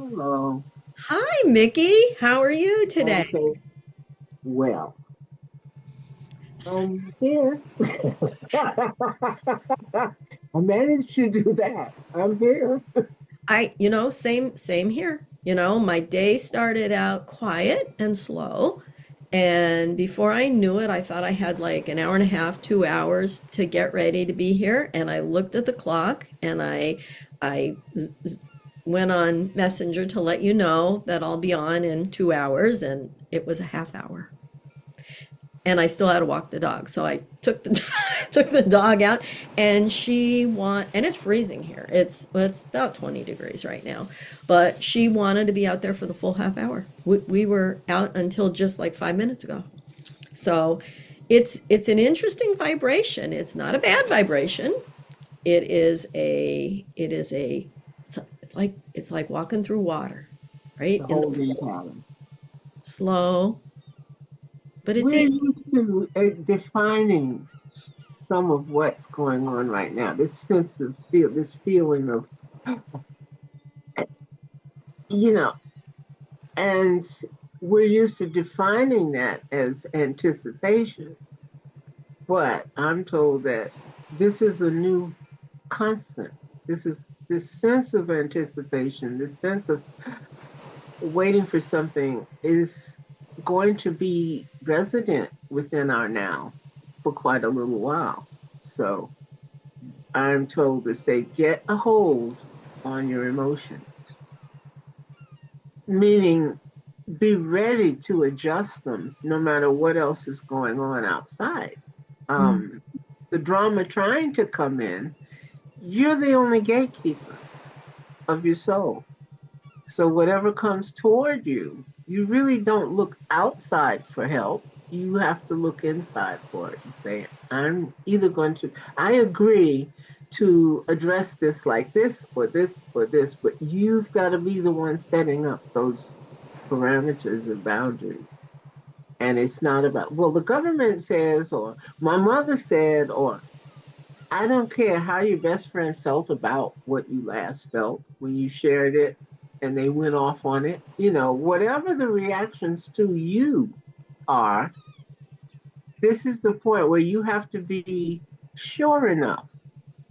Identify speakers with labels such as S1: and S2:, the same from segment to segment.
S1: Hello.
S2: Hi, Mickey. How are you today?
S1: Okay. Well, I'm here. I managed to do that. I'm here.
S2: Same here. My day started out quiet and slow, and before I knew it, I thought I had like an hour and a half, 2 hours to get ready to be here, and I looked at the clock and I went on Messenger to let you know that I'll be on in 2 hours, and it was a half hour. And I still had to walk the dog. So I took the took the dog out, and and it's freezing here. It's about 20 degrees right now, but she wanted to be out there for the full half hour. We were out until just like 5 minutes ago. So it's an interesting vibration. It's not a bad vibration. It's like walking through water, right?
S1: The
S2: In the
S1: holding pattern.
S2: slow, but it's
S1: We're
S2: easy.
S1: used to defining some of what's going on right now. This sense of this feeling of, you know, and we're used to defining that as anticipation. But I'm told that this is a new constant. This is this sense of anticipation, this sense of waiting for something is going to be resident within our now for quite a little while. So I'm told to say, get a hold on your emotions, meaning be ready to adjust them no matter what else is going on outside. Um, the drama trying to come in, you're the only gatekeeper of your soul. So whatever comes toward you, you really don't look outside for help. You have to look inside for it and say, I agree to address this like this or this or this, but you've got to be the one setting up those parameters and boundaries. And it's not about, well, the government says, or my mother said, or I don't care how your best friend felt about what you last felt when you shared it and they went off on it. Whatever the reactions to you are, this is the point where you have to be sure enough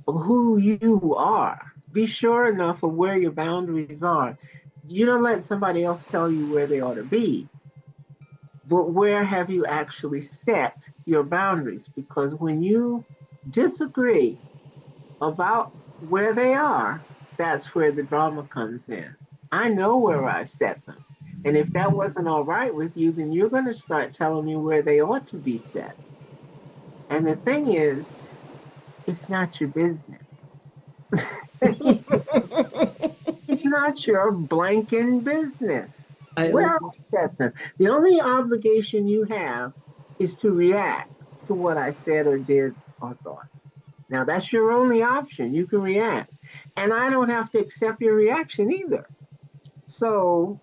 S1: of who you are. Be sure enough of where your boundaries are. You don't let somebody else tell you where they ought to be, but where have you actually set your boundaries? Because when you disagree about where they are, that's where the drama comes in. I know where I've set them. And if that wasn't all right with you, then you're going to start telling me where they ought to be set. And the thing is, it's not your business. It's not your blanking business.
S2: I
S1: Where I set them. The only obligation you have is to react to what I said or did or thought. Now, that's your only option. You can react. And I don't have to accept your reaction either. So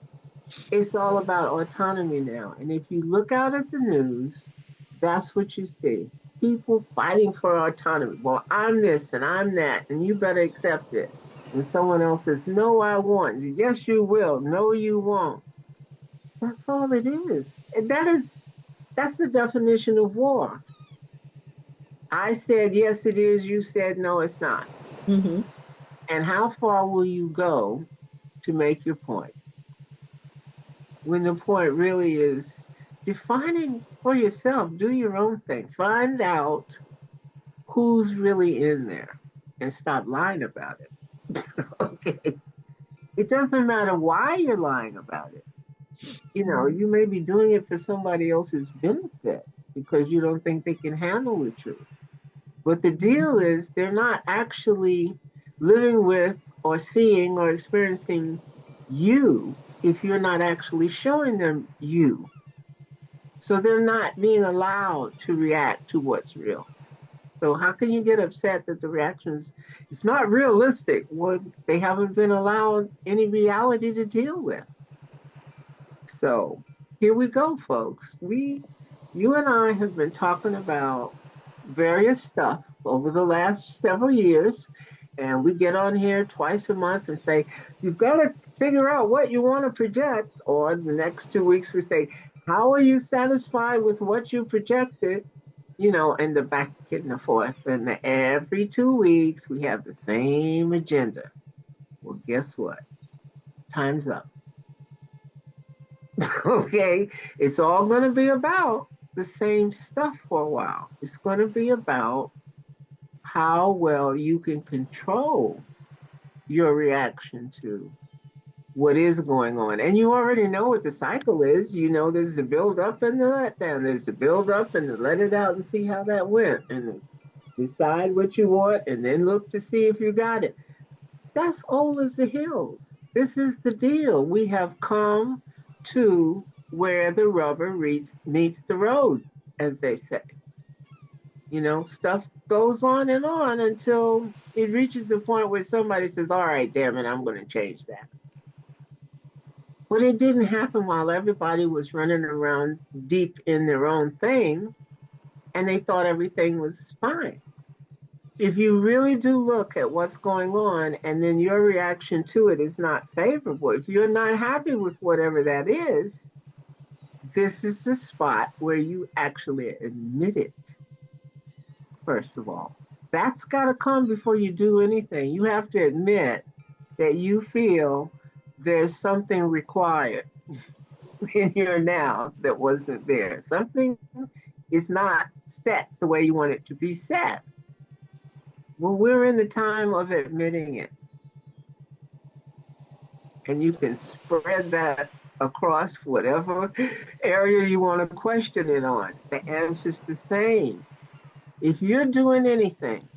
S1: it's all about autonomy now. And if you look out at the news, that's what you see. People fighting for autonomy. Well, I'm this and I'm that, and you better accept it. And someone else says, no, I won't. Yes, you will. No, you won't. That's all it is. And that's the definition of war. I said, yes, it is. You said, no, it's not.
S2: Mhm.
S1: And how far will you go to make your point? When the point really is defining for yourself, do your own thing. Find out who's really in there and stop lying about it. Okay. It doesn't matter why you're lying about it. You may be doing it for somebody else's benefit because you don't think they can handle the truth. But the deal is they're not actually living with or seeing or experiencing you if you're not actually showing them you. So they're not being allowed to react to what's real. So how can you get upset that the reactions it's not realistic when they haven't been allowed any reality to deal with? So here we go, folks. You and I have been talking about various stuff over the last several years, And we get on here twice a month and say, you've got to figure out what you want to project. Or the next 2 weeks, we say, how are you satisfied with what you projected? And the back and forth. And every 2 weeks, we have the same agenda. Well, guess what? Time's up. Okay? It's all going to be about the same stuff for a while. It's going to be about how well you can control your reaction to what is going on. And you already know what the cycle is. There's the build up and the let down. There's the build up and the let it out and see how that went. And decide what you want and then look to see if you got it. That's old as the hills. This is the deal. We have come to where the rubber meets the road, as they say. Stuff goes on and on until it reaches the point where somebody says, all right, damn it, I'm going to change that. But it didn't happen while everybody was running around deep in their own thing and they thought everything was fine. If you really do look at what's going on and then your reaction to it is not favorable, if you're not happy with whatever that is, this is the spot where you actually admit it, first of all. That's got to come before you do anything. You have to admit that you feel there's something required in your now that wasn't there. Something is not set the way you want it to be set. Well, we're in the time of admitting it. And you can spread that across whatever area you want to question it on. The answer's the same. If you're doing anything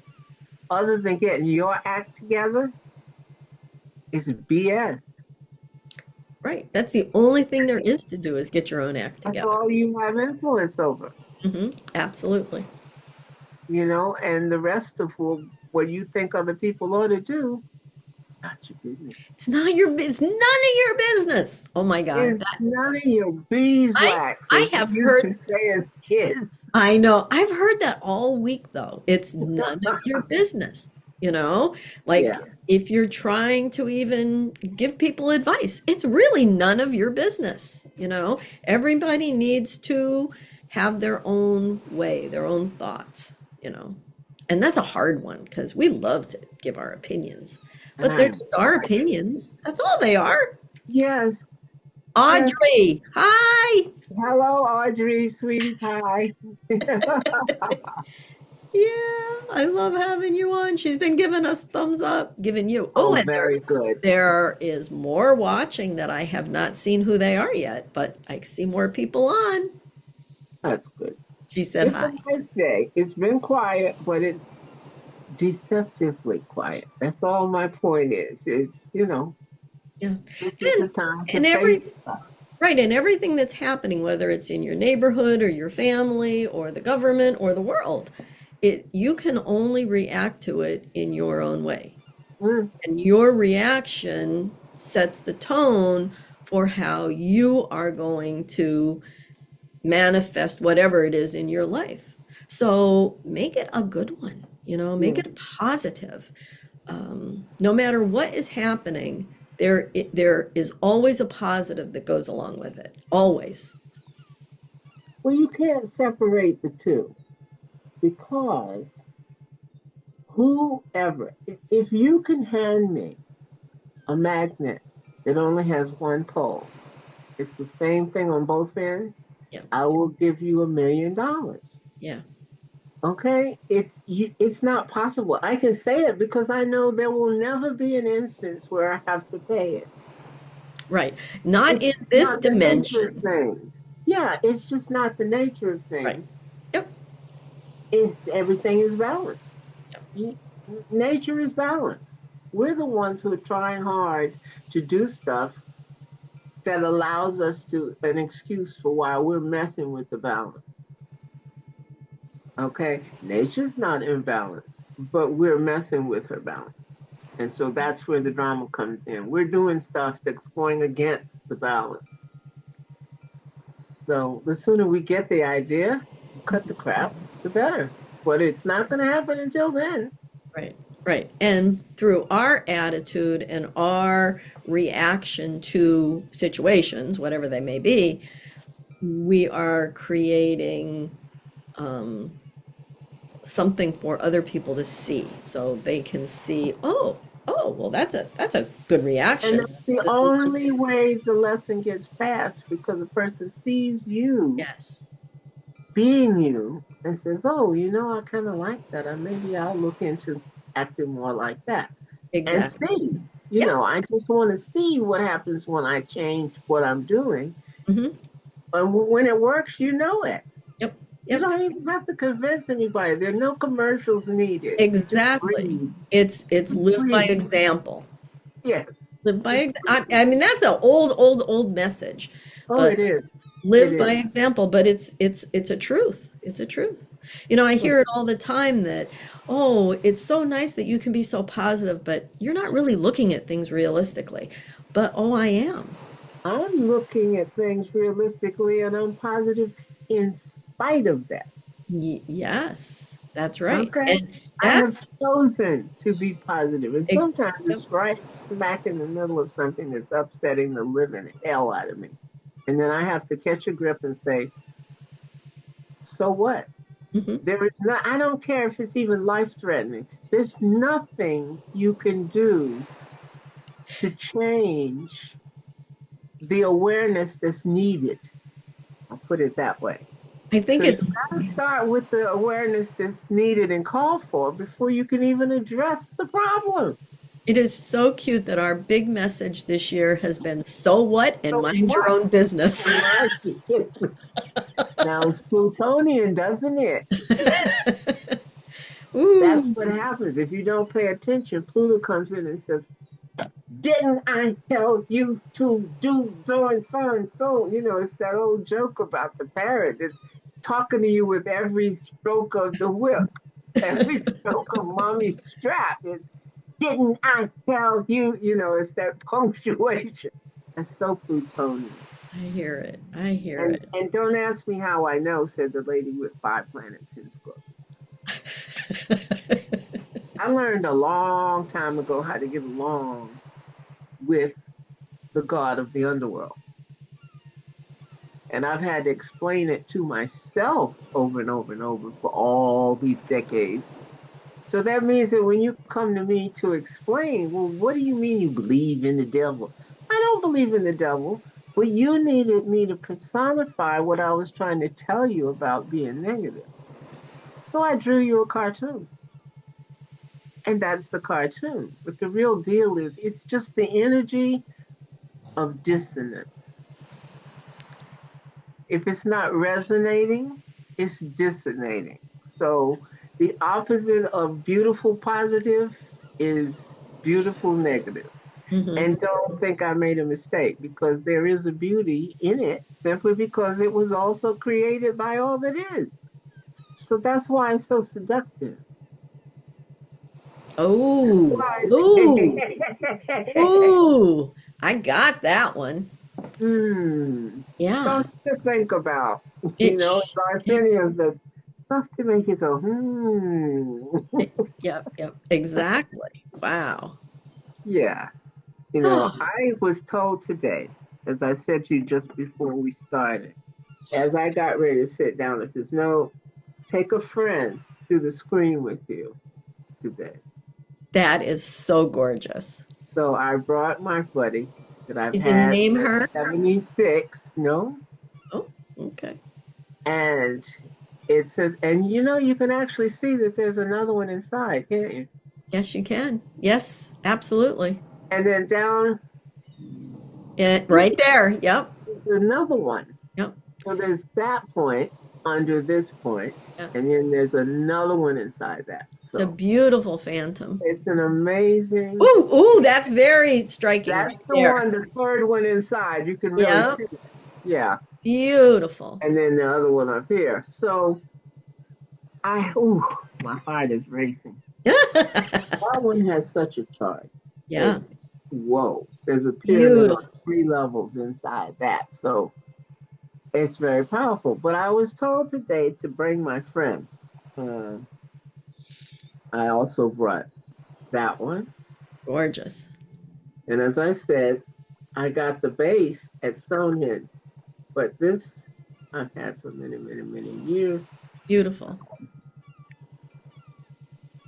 S1: other than getting your act together, it's BS.
S2: Right. That's the only thing there is to do is get your own act
S1: That's
S2: together.
S1: all you have influence over.
S2: Absolutely.
S1: And the rest of what you think other people ought to do, it's not your business.
S2: It's not your business. None of your business. Oh my God.
S1: It's none of your beeswax.
S2: I have heard
S1: to say as kids.
S2: I know. I've heard that all week though. It's none of your business. If you're trying to even give people advice, it's really none of your business. Everybody needs to have their own way, their own thoughts, and that's a hard one because we love to give our opinions, but they're just our opinions. That's all they are.
S1: Yes.
S2: Audrey, hi.
S1: Hello, Audrey, sweetie pie.
S2: Yeah, I love having you on. She's been giving us thumbs up, giving you. Oh, and
S1: very good.
S2: There is more watching that I have not seen who they are yet, but I see more people on.
S1: That's good.
S2: She said
S1: it's
S2: hi.
S1: A nice day. It's been quiet, but it's deceptively quiet. That's all my point is. It's,
S2: Yeah.
S1: This is the time to
S2: face stuff. Right, and everything that's happening, whether it's in your neighborhood or your family or the government or the world, you can only react to it in your own way. And your reaction sets the tone for how you are going to manifest whatever it is in your life. So make it a good one, make it positive. No matter what is happening, there is always a positive that goes along with it. Always.
S1: Well, you can't separate the two. Because whoever, if you can hand me a magnet that only has one pole, it's the same thing on both ends, I will give you $1 million.
S2: Yeah.
S1: Okay? It's not possible. I can say it because I know there will never be an instance where I have to pay it.
S2: Right. Not in this dimension.
S1: Yeah, it's just not the nature of things.
S2: Right. Yep.
S1: Everything is balanced. Yep. Nature is balanced. We're the ones who are trying hard to do stuff that allows us an excuse for why we're messing with the balance. Okay? Nature's not in balance, but we're messing with her balance. And so that's where the drama comes in. We're doing stuff that's going against the balance. So the sooner we get the idea, cut the crap, the better. But it's not going to happen until then.
S2: Right. Right. And through our attitude and our reaction to situations, whatever they may be, we are creating um, something for other people to see, so they can see, oh, well, that's a good
S1: And
S2: reaction.
S1: that's the
S2: This is what-
S1: only way the lesson gets passed, because a person sees you
S2: Yes,
S1: being you and says, oh, I kind of like that. Or maybe I'll look into acting more like that. And
S2: exactly.
S1: see,
S2: Yeah.
S1: I just want to see what happens when I change what I'm doing.
S2: Hmm.
S1: And when it works, you know it.
S2: Yep.
S1: You
S2: Yep.
S1: don't even have to convince anybody. There are no commercials needed. You just
S2: Exactly.
S1: breathe.
S2: It's
S1: You
S2: live by
S1: breathe.
S2: example.
S1: Yes.
S2: Live by
S1: Just
S2: I mean, that's an old message,
S1: oh,
S2: but
S1: it is. It
S2: live by
S1: is.
S2: example. But it's a truth. It's a truth. I hear it all the time that, oh, it's so nice that you can be so positive, but you're not really looking at things realistically. But oh, I am.
S1: I'm looking at things realistically and I'm positive in spite of that.
S2: Yes, that's right.
S1: Okay.
S2: And
S1: I have
S2: that's
S1: chosen to be positive, and
S2: ex-
S1: sometimes
S2: yep,
S1: it's right smack in the middle of something that's upsetting the living hell out of me. And then I have to catch a grip and say, so what?
S2: mhm.
S1: There is not, I don't care if it's even life threatening. There's nothing you can do to change the awareness that's needed. I'll put it that way.
S2: I think
S1: So you
S2: it's
S1: got to start with the awareness that's needed and called for before you can even address the problem.
S2: it is so cute that our big message this year has been so what and
S1: So
S2: mind your
S1: what?
S2: own business.
S1: My business. Now it's Plutonian, doesn't it? That's
S2: Ooh.
S1: what happens. If you don't pay attention, Pluto comes in and says, didn't I tell you to do so and so and so? It's that old joke about the parrot. It's talking to you with every stroke of the whip, every stroke of mommy's strap. It's, didn't I tell you? It's that punctuation. That's so Plutonian.
S2: I hear it. I hear
S1: And
S2: it.
S1: and don't ask me how I know, said the lady with 5 planets in Scorpio. I learned a long time ago how to get along with the god of the underworld. And I've had to explain it to myself over and over and over for all these decades. So that means that when you come to me to explain, well, what do you mean you believe in the devil? I don't believe in the devil, but you needed me to personify what I was trying to tell you about being negative. So I drew you a cartoon. And that's the cartoon. But the real deal is it's just the energy of dissonance. If it's not resonating, it's dissonating. So the opposite of beautiful positive is beautiful negative.
S2: Hmm.
S1: And don't think I made a mistake, because there is a beauty in it simply because it was also created by all that is. So that's why it's so seductive.
S2: Oh,
S1: Why?
S2: ooh, ooh. I got that one.
S1: Hmm.
S2: Yeah.
S1: Something to think about.
S2: It's
S1: It's our opinions that's stuff to make you go,
S2: yep, yep, exactly. Wow.
S1: Yeah.
S2: Oh,
S1: I was told today, as I said to you just before we started, as I got ready to sit down, it says, no, take a friend to the screen with you today.
S2: that is so gorgeous.
S1: So I brought my buddy that I've
S2: You didn't
S1: had
S2: name
S1: since
S2: her?
S1: 76, no?
S2: Oh, okay.
S1: And it's a, and you can actually see that there's another one inside, can't you?
S2: Yes, you can. Yes, absolutely.
S1: And then down
S2: Yeah,
S1: here
S2: right there. Yep.
S1: is another one.
S2: Yep.
S1: So there's that point under this point,
S2: Yep.
S1: and then there's another one inside that.
S2: It's a
S1: So
S2: beautiful phantom.
S1: it's an amazing.
S2: Ooh, ooh, that's very striking right
S1: That's the
S2: there.
S1: one, the third one inside. You can really
S2: Yep.
S1: see it. Yeah.
S2: Beautiful.
S1: And then the other one up here. So my heart is racing. That one has such a chart.
S2: Yeah.
S1: It's whoa. There's a pyramid on
S2: Beautiful.
S1: 3 levels inside that. So it's very powerful. But I was told today to bring my friends. Uh, I also brought That one.
S2: Gorgeous.
S1: And as I said, I got the base at Stonehenge, but this I've had for many, many, many years.
S2: Beautiful.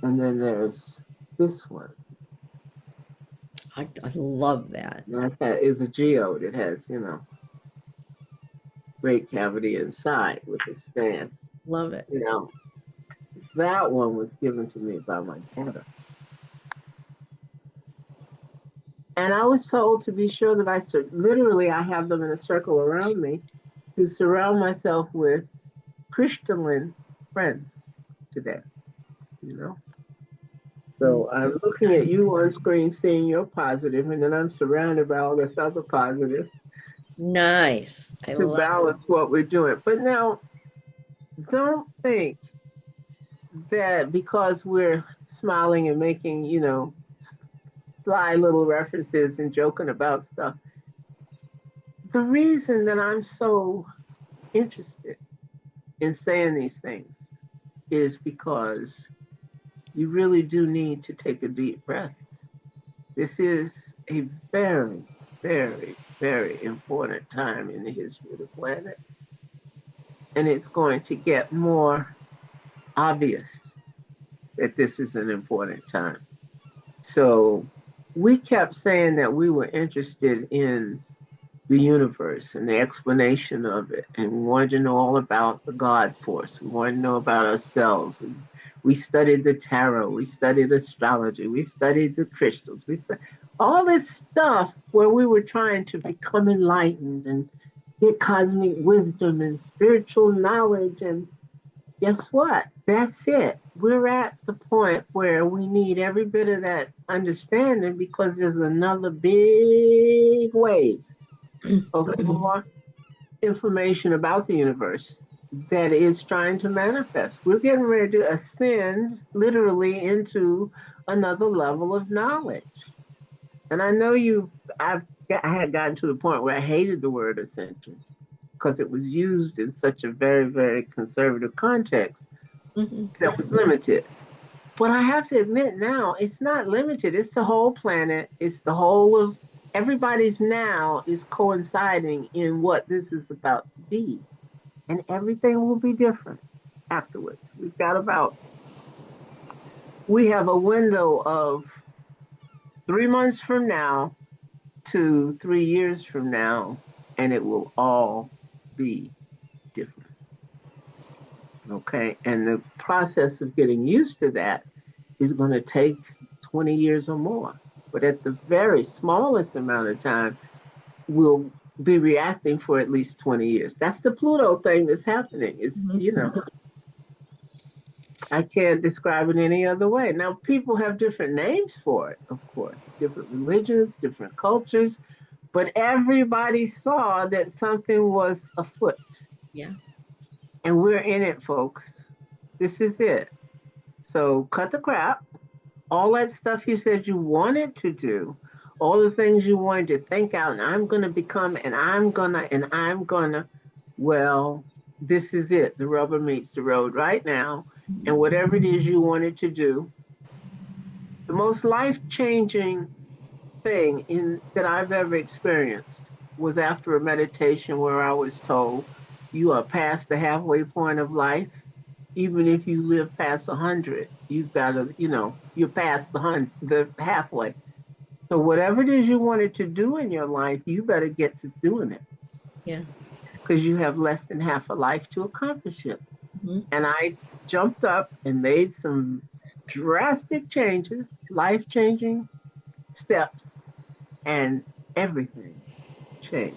S1: And then there's this one.
S2: I love that.
S1: That is a geode. It has, great cavity inside with a stand.
S2: Love it.
S1: You know, that one was given to me by my daughter. And I was told to be sure that literally I have them in a circle around me to surround myself with crystalline friends today, you know? So I'm looking at you on screen, seeing your positive, and then I'm surrounded by all this other positive
S2: Nice. I
S1: to
S2: love it.
S1: balance what we're doing. But now, don't think that because we're smiling and making, sly little references and joking about stuff, the reason that I'm so interested in saying these things is because you really do need to take a deep breath. This is a very, very, very important time in the history of the planet. And it's going to get more obvious that this is an important time. So we kept saying that we were interested in the universe and the explanation of it. And we wanted to know all about the God force. We wanted to know about ourselves. We studied the tarot. We studied astrology. We studied the crystals. We studied all this stuff where we were trying to become enlightened and get cosmic wisdom and spiritual knowledge. And guess what? That's it. We're at the point where we need every bit of that understanding because there's another big wave of more information about the universe that is trying to manifest. We're getting ready to ascend literally into another level of knowledge. And I know I had gotten to the point where I hated the word ascension because it was used in such a very, very conservative context that was limited. But I have to admit now, it's not limited. It's the whole planet. It's the whole of everybody's now is coinciding in what this is about to be. And everything will be different afterwards. We have a window of 3 months from now to 3 years from now, and it will all be different. Okay. And the process of getting used to that is going to take 20 years or more. But at the very smallest amount of time, we'll be reacting for at least 20 years. That's the Pluto thing that's happening. I can't describe it any other way. Now, people have different names for it, of course, different religions, different cultures, but everybody saw that something was afoot.
S2: Yeah.
S1: And we're in it, folks. This is it. So cut the crap. All that stuff you said you wanted to do, all the things you wanted to think out, and I'm going to become, and I'm going to, well, this is it. The rubber meets the road right now. And whatever it is you wanted to do, the most life-changing thing that I've ever experienced was after a meditation where I was told, you are past the halfway point of life. Even if you live past 100, you've got to, you're past the halfway. So whatever it is you wanted to do in your life, you better get to doing it.
S2: Yeah.
S1: Because you have less than half a life to accomplish it. And I jumped up and made some drastic changes, life-changing steps, and everything changed.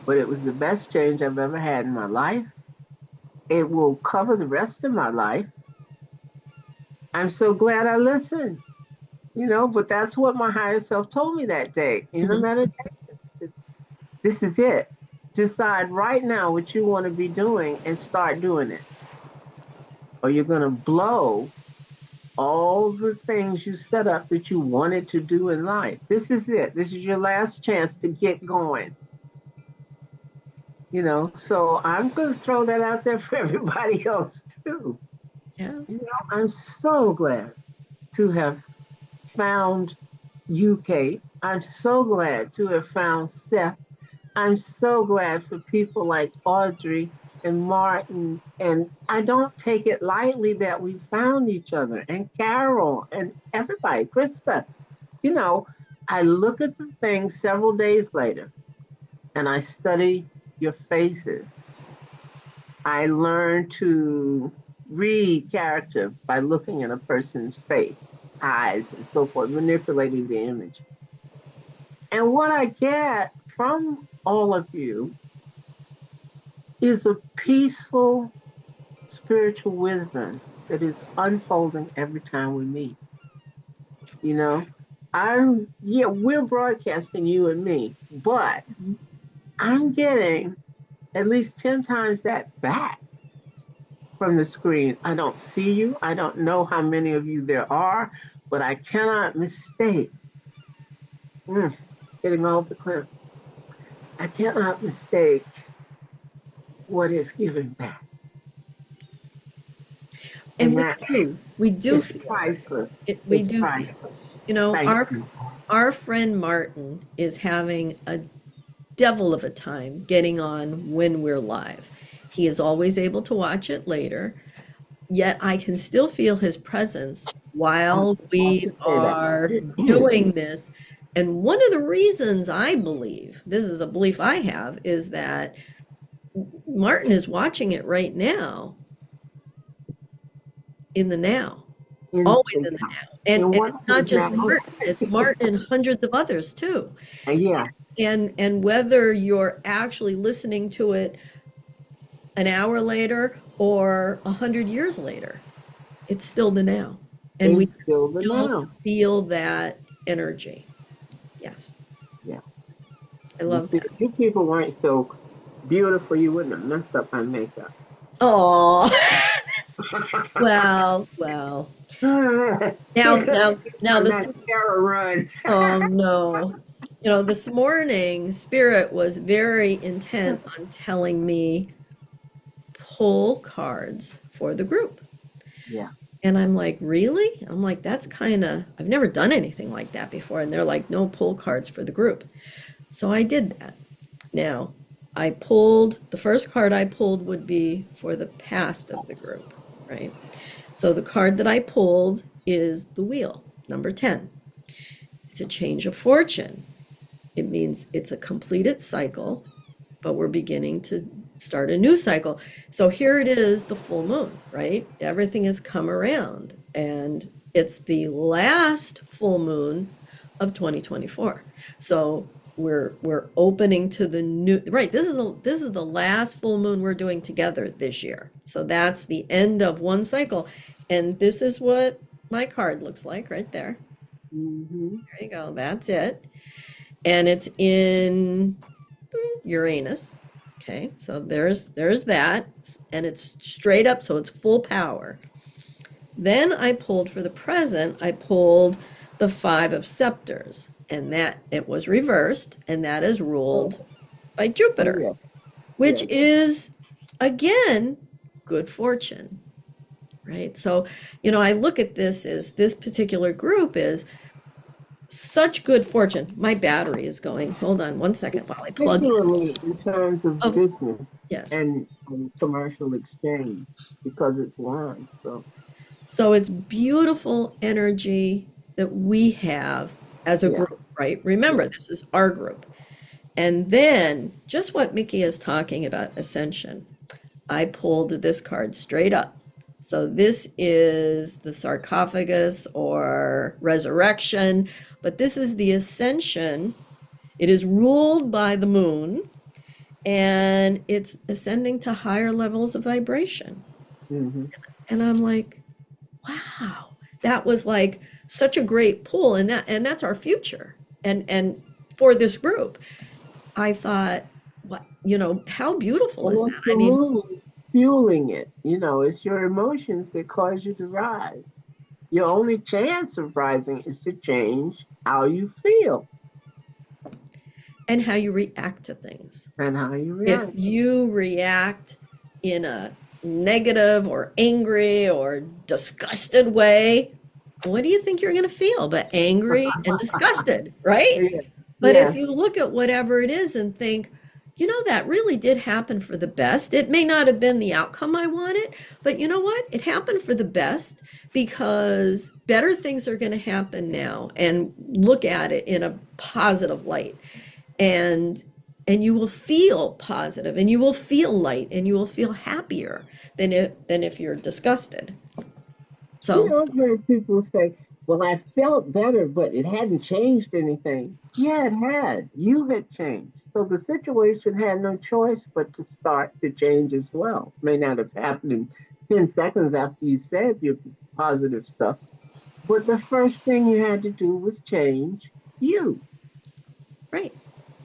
S1: But it was the best change I've ever had in my life. It will cover the rest of my life. I'm so glad I listened, but that's what my higher self told me that day in the meditation. This is it. Decide right now what you want to be doing and start doing it. Or you're going to blow all the things you set up that you wanted to do in life. This is it. This is your last chance to get going. So I'm going to throw that out there for everybody else too.
S2: Yeah.
S1: I'm so glad to have found you, Kate. I'm so glad to have found Seth. I'm so glad for people like Audrey and Martin. And I don't take it lightly that we found each other, and Carol and everybody, Krista. You know, I look at the things several days later and I study your faces. I learn to read character by looking at a person's face, eyes, and so forth, manipulating the image. And what I get from all of you is a peaceful spiritual wisdom that is unfolding every time we meet. You know, yeah, we're broadcasting you and me, but I'm getting at least 10 times that back from the screen. I don't see you. I don't know how many of you there are, but I cannot mistake. Getting off the cliff. I cannot mistake what is given back.
S2: And we do
S1: it's
S2: feel
S1: priceless.
S2: we
S1: it's
S2: do
S1: priceless.
S2: feel, you know, our friend Martin is having a devil of a time getting on when we're live. He is always able to watch it later, yet I can still feel his presence while we are doing this. And one of the reasons I believe, this is a belief I have, is that Martin is watching it right now in the now. Always in the now. And it's not just Martin, it's Martin and hundreds of others too.
S1: Yeah.
S2: And whether you're actually listening to it an hour later or 100 years later, it's still the now. And we still feel that energy. Yes.
S1: Yeah.
S2: I love that.
S1: If you people weren't so beautiful, you wouldn't have messed up my makeup.
S2: Oh. well. Now this
S1: run.
S2: Oh no. You know, this morning Spirit was very intent on telling me pull cards for the group.
S1: Yeah.
S2: And I'm like, really? I'm like, that's kind of, I've never done anything like that before. And they're like, no, pull cards for the group. So I did that. Now, the first card I pulled would be for the past of the group, right? So the card that I pulled is the wheel, number 10. It's a change of fortune. It means it's a completed cycle, but we're beginning to start a new cycle. So here it is, the full moon, right? Everything has come around, and it's the last full moon of 2024. So we're opening to the new, right? This is the last full moon we're doing together this year. So that's the end of one cycle, and this is what my card looks like right there.
S1: Mm-hmm.
S2: There you go. That's it, and it's in Uranus. Okay, so there's that, and it's straight up, so it's full power. Then I pulled for the present, I pulled the 5 of scepters, and that it was reversed, and that is ruled by Jupiter, which is, again, good fortune, right? So, you know, I look at this as this particular group is such good fortune. My battery is going. Hold on one second while I plug
S1: Particularly in terms of business
S2: yes.
S1: and commercial exchange, because it's one.
S2: So it's beautiful energy that we have as a group, right? Remember, this is our group. And then just what Mickey is talking about, ascension, I pulled this card straight up. So this is the sarcophagus or resurrection, but this is the ascension. It is ruled by the moon, and it's ascending to higher levels of vibration.
S1: Mm-hmm.
S2: And I'm like, wow, that was like such a great pull, and that's our future. And for this group, I thought, what, you know, how beautiful is that?
S1: I mean, fueling it, you know, it's your emotions that cause you to rise. Your only chance of rising is to change how you feel
S2: and how you react to things.
S1: And how you react.
S2: If you react in a negative or angry or disgusted way, what do you think you're going to feel? But angry and disgusted, right?
S1: Yes,
S2: But if
S1: yes.
S2: you look at whatever it is and think, you know, that really did happen for the best. It may not have been the outcome I wanted, but you know what? It happened for the best because better things are going to happen now, and look at it in a positive light. And and you will feel positive, and you will feel light, and you will feel happier than if you're disgusted.
S1: You
S2: So,
S1: know, I've heard people say, well, I felt better, but it hadn't changed anything. Yeah, it had. You had changed. So the situation had no choice but to start to change as well. May not have happened in 10 seconds after you said your positive stuff, but the first thing you had to do was change you.
S2: right.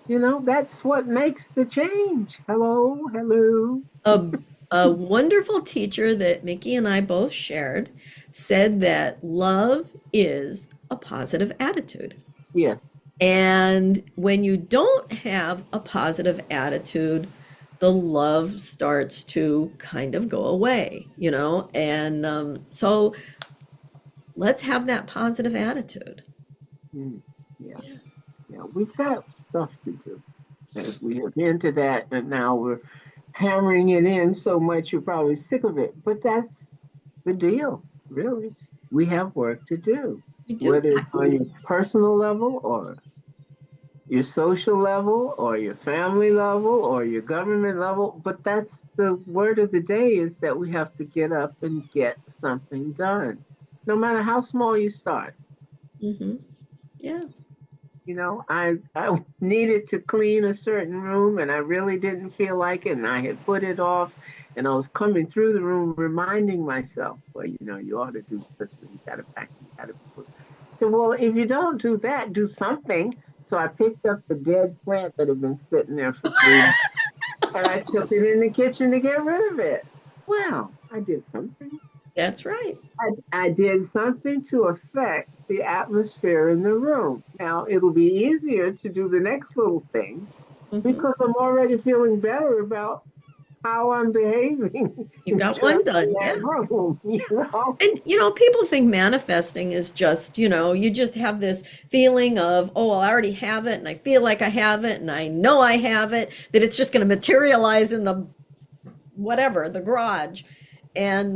S1: You know, that's what makes the change. Hello, hello.
S2: A, a wonderful teacher that Mickey and I both shared said that love is a positive attitude.
S1: Yes.
S2: And when you don't have a positive attitude, the love starts to kind of go away, you know? And so let's have that positive attitude.
S1: Mm, yeah, yeah. We've got stuff to do. As we have hinted at, and now we're hammering it in so much you're probably sick of it. But that's the deal, really. We have work to do,
S2: We do.
S1: whether it's on your personal level or your social level or your family level or your government level. But that's the word of the day, is that we have to get up and get something done, no matter how small you start.
S2: Hmm. Yeah.
S1: You know, I needed to clean a certain room and I really didn't feel like it, and I had put it off, and I was coming through the room reminding myself, well, you know, you ought to do such thing, you gotta vacuum, you gotta put. So, well, if you don't do that, do something. So I picked up the dead plant that had been sitting there for 3 months, and I took it in the kitchen to get rid of it. Well, I did something.
S2: That's right.
S1: I did something to affect the atmosphere in the room. Now, it'll be easier to do the next little thing
S2: Hmm.
S1: because I'm already feeling better about how I'm behaving
S2: You
S1: in
S2: got one done.
S1: that
S2: Yeah.
S1: room, you
S2: Yeah.
S1: know?
S2: And people think manifesting is just, you just have this feeling of, oh, well, I already have it and I feel like I have it and I know I have it, that it's just going to materialize in the whatever, the garage. And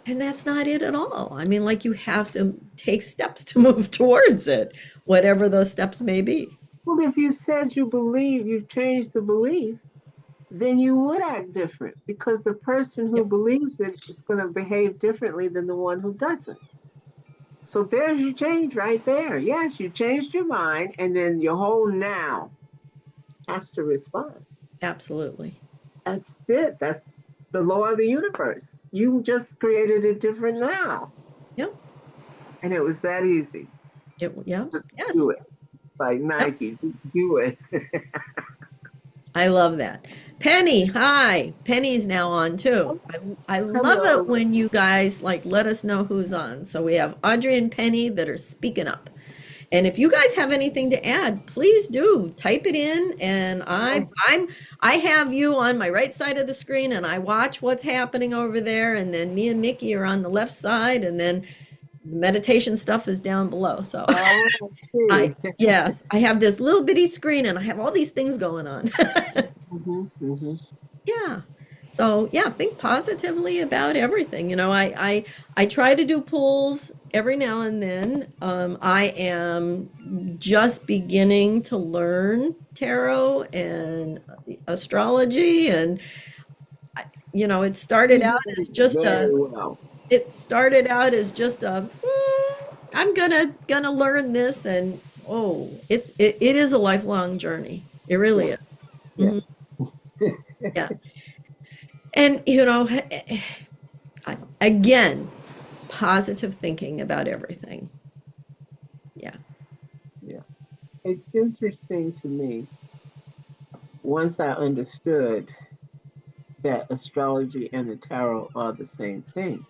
S2: that's not it at all. I mean, like, you have to take steps to move towards it, whatever those steps may be.
S1: Well, if you said you believe, you've changed the belief, then you would act different because the person who
S2: Yep.
S1: believes it is going to behave differently than the one who doesn't. So there's your change right there. Yes, you changed your mind, and then your whole now has to respond.
S2: Absolutely.
S1: That's it. That's the law of the universe. You just created a different now.
S2: Yep.
S1: And it was that easy.
S2: Yeah.
S1: Just
S2: Yes.
S1: do it. Like
S2: Yep.
S1: Nike, just do it.
S2: I love that. Penny, hi. Penny's now on too. I love it
S1: Hello.
S2: when you guys like let us know who's on. So we have Audrey and Penny that are speaking up. And if you guys have anything to add, please do type it in. And
S1: Yes.
S2: I have you on my right side of the screen, and I watch what's happening over there. And then me and Mickey are on the left side, and then the meditation stuff is down below. So
S1: Oh, let's see.
S2: yes, I have this little bitty screen, and I have all these things going on.
S1: Hmm.
S2: Yeah. So yeah, think positively about everything. I try to do pulls every now and then. I am just beginning to learn tarot and astrology, and it started
S1: You're
S2: out
S1: doing
S2: as just
S1: very
S2: a
S1: well.
S2: it started out as just a I'm gonna learn this, and oh, it is a lifelong journey. It really
S1: Yeah,
S2: is.
S1: yeah.
S2: Mhm. Yeah. And again, positive thinking about everything. Yeah.
S1: Yeah. It's interesting to me once I understood that astrology and the tarot are the same thing.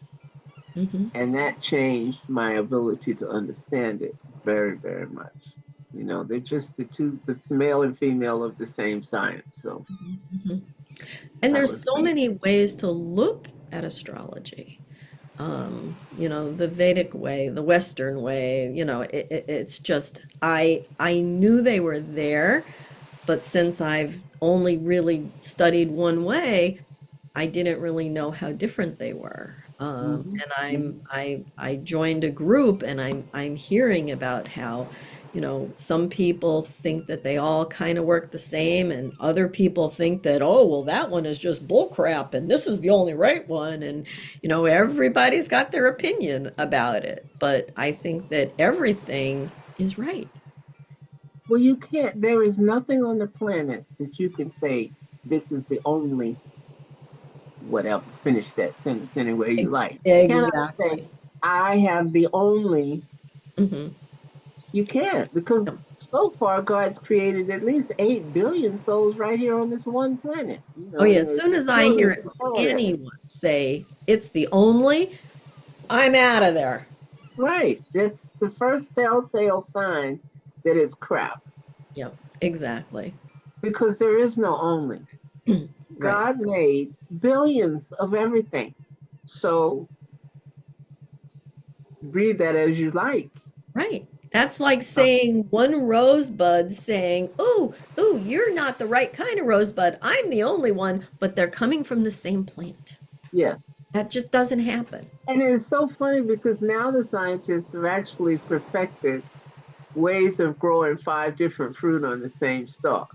S2: Hmm.
S1: And that changed my ability to understand it very, very much. You know, they're just the male and female of the same science. So
S2: Hmm. And
S1: that
S2: there's
S1: was
S2: so
S1: that.
S2: many ways to look at astrology. the Vedic way, the Western way, it's just I knew they were there, but since I've only really studied one way, I didn't really know how different they were.
S1: Hmm.
S2: And
S1: Hmm.
S2: I joined a group, and I'm hearing about how, some people think that they all kind of work the same, and other people think that, oh, well, that one is just bull crap, and this is the only right one. And, everybody's got their opinion about it. But I think that everything is right.
S1: Well, you can't, there is nothing on the planet that you can say, this is the only whatever, finish that sentence any way you like. You cannot say,
S2: Exactly.
S1: I have the only,
S2: Hmm.
S1: you can't, because so far God's created at least 8 billion souls right here on this one planet,
S2: Oh yeah,
S1: and
S2: as
S1: there's
S2: soon as I
S1: trillions
S2: hear
S1: of planets.
S2: anyone say it's the only, I'm out of there.
S1: Right. That's the first telltale sign that it's crap,
S2: Yep, exactly.
S1: because there is no only.
S2: Right,
S1: God made billions of everything. So read that as you like.
S2: right. That's like
S1: Uh,
S2: saying one rosebud saying, "Ooh, ooh, you're not the right kind of rosebud. I'm the only one," but they're coming from the same plant.
S1: yes.
S2: That just doesn't happen.
S1: And it's so funny because now the scientists have actually perfected ways of growing 5 different fruit on the same stalk.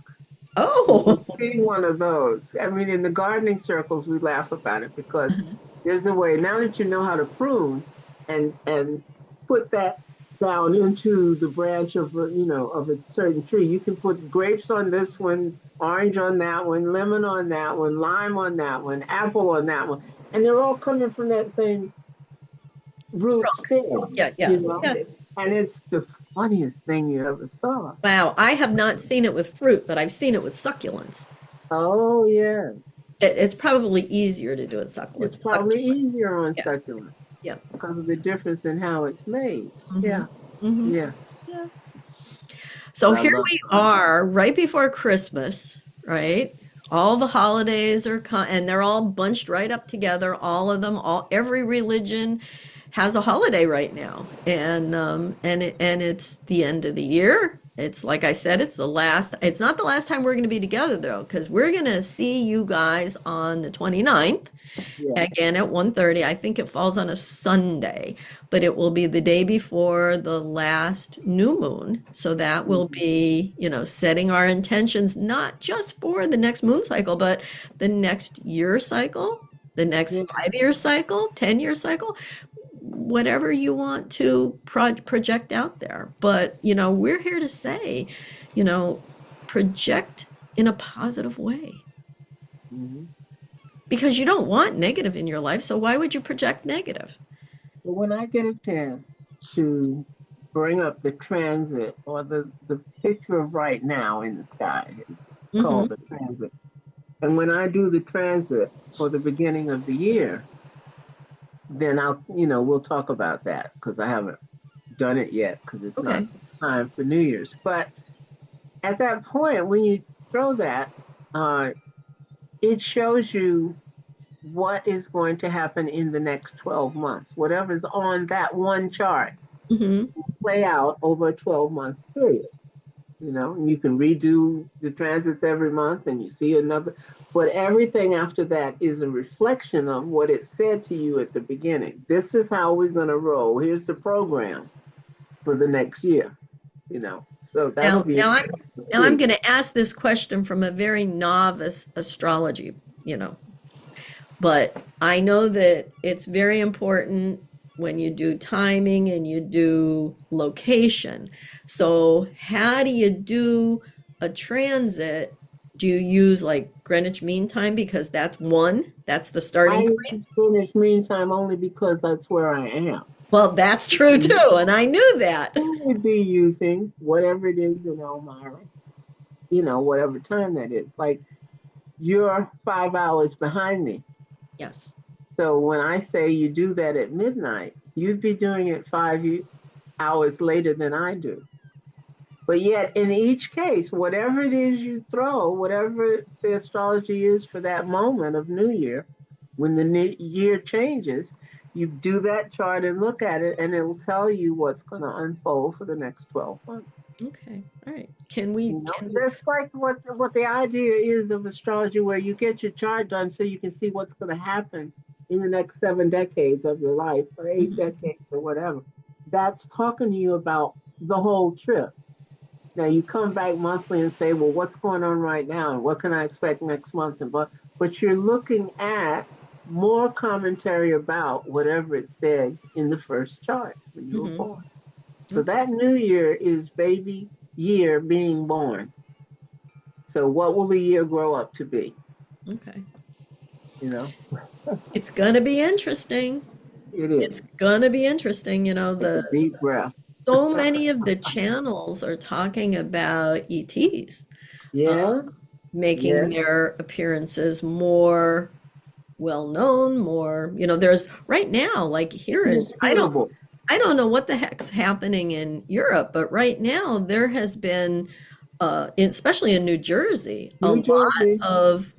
S1: If you
S2: Oh,
S1: see one of those, I mean, in the gardening circles, we laugh about it because there's a way now that you know how to prune and put that down into the branch of of a certain tree. You can put grapes on this one, orange on that one, lemon on that one, lime on that one, apple on that one, and they're all coming from that same root
S2: trunk.
S1: stem,
S2: Yeah, yeah, yeah.
S1: and it's the funniest thing you ever saw.
S2: Wow, I have not seen it with fruit, but I've seen it with succulents.
S1: Oh yeah.
S2: It's probably easier to do it
S1: It's probably
S2: succulents.
S1: easier on
S2: Yeah,
S1: succulents
S2: yeah.
S1: because of the difference in how it's made.
S2: Hmm.
S1: Yeah,
S2: Hmm.
S1: yeah.
S2: Yeah. So
S1: But I
S2: here
S1: love
S2: we
S1: gardening.
S2: are, right before Christmas, right? All the holidays are and they're all bunched right up together. All of them, every religion has a holiday right now, and it's the end of the year. It's like I said, it's the last. It's not the last time we're going to be together though, because we're going to see you guys on the 29th.
S1: Yeah.
S2: Again at 1:30. I think it falls on a Sunday, but it will be the day before the last new moon. So that will
S1: Hmm.
S2: be, setting our intentions not just for the next moon cycle, but the next year cycle, the next
S1: Yeah.
S2: 5-year cycle, 10-year cycle, whatever you want to project out there. But, we're here to say, you know, project in a positive way,
S1: Hmm.
S2: because you don't want negative in your life. So why would you project negative?
S1: But when I get a chance to bring up the transit or the picture of right now in the sky, it's
S2: Hmm.
S1: called the transit. And when I do the transit for the beginning of the year, then we'll talk about that because I haven't done it yet because it's not
S2: Okay.
S1: time for New Year's. But at that point, when you throw that, uh, it shows you what is going to happen in the next 12 months. Whatever's on that one chart
S2: Hmm.
S1: play out over a 12-month period. And you can redo the transits every month and you see another, but everything after that is a reflection of what it said to you at the beginning. This is how we're going to roll. Here's the program for the next year, So that'll
S2: Now,
S1: be
S2: now I'm
S1: interesting to
S2: now I'm
S1: see.
S2: going to ask this question from a very novice astrology, but I know that it's very important when you do timing and you do location. So, how do you do a transit? Do you use like Greenwich Mean Time because that's the
S1: I
S2: starting point?
S1: use Greenwich Mean Time only because that's where I am.
S2: Well, that's true too, and I knew that.
S1: You would be using whatever it is in Elmira, whatever time that is. Like you're 5 hours behind me.
S2: Yes.
S1: So when I say you do that at midnight, you'd be doing it 5 hours later than I do. But yet, in each case, whatever it is you throw, whatever the astrology is for that moment of New Year, when the new year changes, You do that chart and look at it, and it will tell you what's going to unfold for the next 12 months.
S2: Okay. All right. Can we
S1: That's like what the idea is of astrology, where you get your chart done so you can see what's going to happen in the next 7 decades of your life, or 8 decades, or whatever. That's talking to you about the whole trip. Now you come back monthly and say, well, what's going on right now, and what can I expect next month? And but you're looking at more commentary about whatever it said in the first chart when you were
S2: Mhm.
S1: born. So
S2: Okay.
S1: that new year is baby year being born. So what will the year grow up to be?
S2: Okay.
S1: You know,
S2: It's gonna be interesting.
S1: it
S2: It's
S1: is.
S2: gonna be interesting.
S1: Take a deep breath.
S2: So many of the channels are talking about ETs, uh,
S1: Yeah,
S2: making
S1: yeah.
S2: their appearances more well known, more, there's right now, like here in,
S1: Indisputable.
S2: I don't know what the heck's happening in Europe, but right now there has been, especially in New Jersey, a
S1: New
S2: lot
S1: Jersey.
S2: of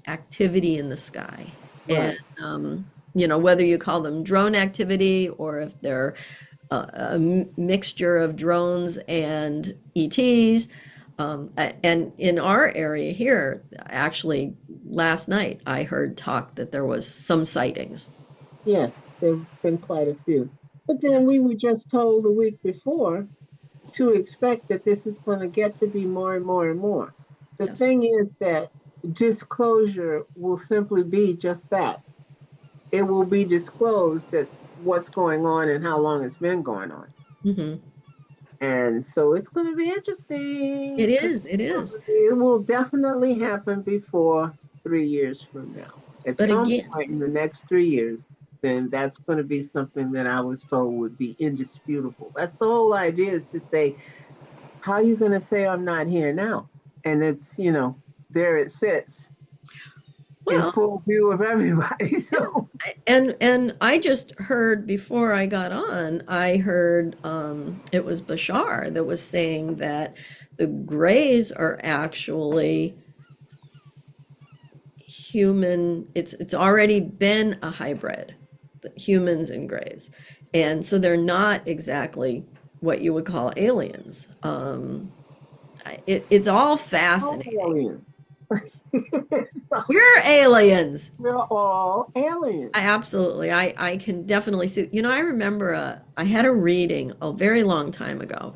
S2: activity in the sky. And,
S1: Right.
S2: whether you call them drone activity or if they're a mixture of drones and ETs. And in our area here, actually, last night I heard talk that there was some sightings.
S1: Yes, there have been quite a few. But then we were just told the week before to expect that this is going to get to be more and more and more. The
S2: Yes.
S1: thing is that disclosure will simply be just that. It will be disclosed that what's going on and how long it's been going on.
S2: Hmm.
S1: And so it's going to be interesting
S2: It
S1: because
S2: is. It is.
S1: it will definitely happen before 3 years from now. At
S2: But
S1: some
S2: again,
S1: point in the next 3 years, then that's going to be something that I was told would be indisputable. That's the whole idea, is to say, how are you going to say I'm not here now? And it's, there it sits in
S2: well,
S1: full view of everybody. So,
S2: and I just heard before I got on, I heard it was Bashar that was saying that the Greys are actually human. It's already been a hybrid, humans and Greys, and so they're not exactly what you would call aliens. It's all
S1: all
S2: fascinating.
S1: aliens.
S2: We're aliens.
S1: We're all aliens.
S2: Absolutely. I can definitely see. I remember I had a reading a very long time ago,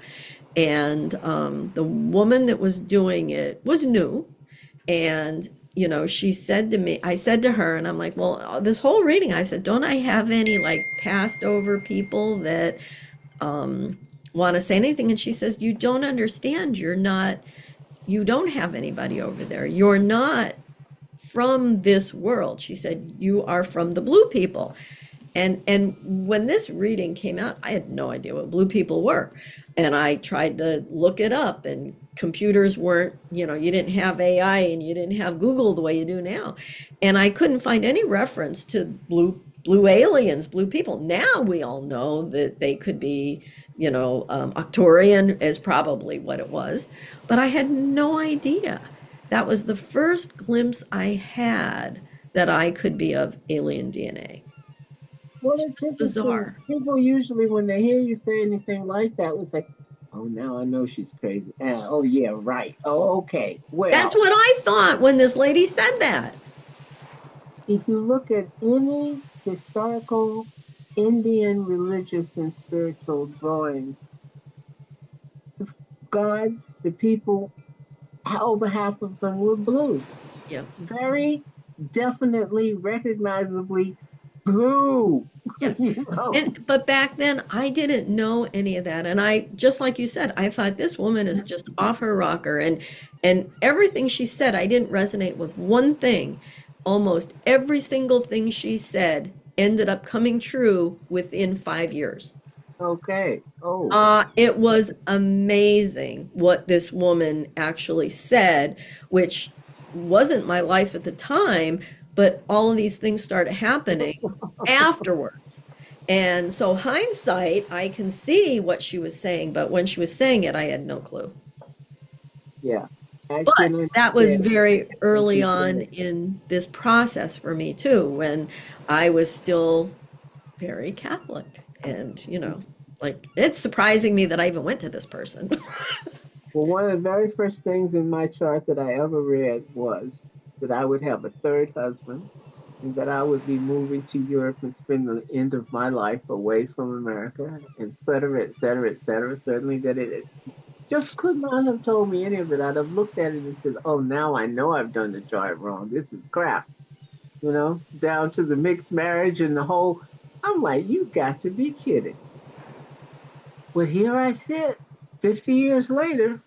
S2: and the woman that was doing it was new. And, she said to me, I said to her, and I'm like, well, this whole reading, I said, don't I have any like passed over people that want to say anything? And she says, you don't understand. You don't have anybody over there. You're not from this world. She said, you are from the blue people. And when this reading came out, I had no idea what blue people were. And I tried to look it up, and computers weren't, you didn't have AI and you didn't have Google the way you do now. And I couldn't find any reference to blue aliens, blue people. Now we all know that they could be, Octorian is probably what it was. But I had no idea. That was the first glimpse I had that I could be of alien DNA.
S1: Well,
S2: It's
S1: it's
S2: just
S1: interesting.
S2: bizarre.
S1: People usually, when they hear you say anything like that, it's like, oh, now I know she's crazy. Oh, yeah, right. Oh, okay.
S2: That's
S1: Well,
S2: what I thought when this lady said that.
S1: if you look at any historical Indian religious and spiritual drawings, the gods, the people, over half of them were blue.
S2: Yeah.
S1: Very definitely, recognizably blue.
S2: Yes.
S1: you know?
S2: But back then I didn't know any of that. And I, just like you said, I thought this woman is just off her rocker, and everything she said, I didn't resonate with one thing. Almost every single thing she said ended up coming true within 5 years.
S1: Okay. Oh,
S2: It was amazing what this woman actually said, which wasn't my life at the time, but all of these things started happening afterwards. And so, hindsight, I can see what she was saying, but when she was saying it, I had no clue.
S1: yeah. I
S2: But
S1: can
S2: that was
S1: understand
S2: very
S1: what
S2: early
S1: you're
S2: on
S1: saying.
S2: in this process for me, too, when I was still very Catholic. And, like it's surprising me that I even went to this person.
S1: Well, one of the very first things in my chart that I ever read was that I would have a third husband and that I would be moving to Europe and spend the end of my life away from America, et cetera, et cetera, et cetera. Certainly that it just could not have told me any of it. I'd have looked at it and said, oh, now I know I've done the chart wrong. This is crap, down to the mixed marriage and the whole. I'm like, you got to be kidding. Well, here I sit 50 years later,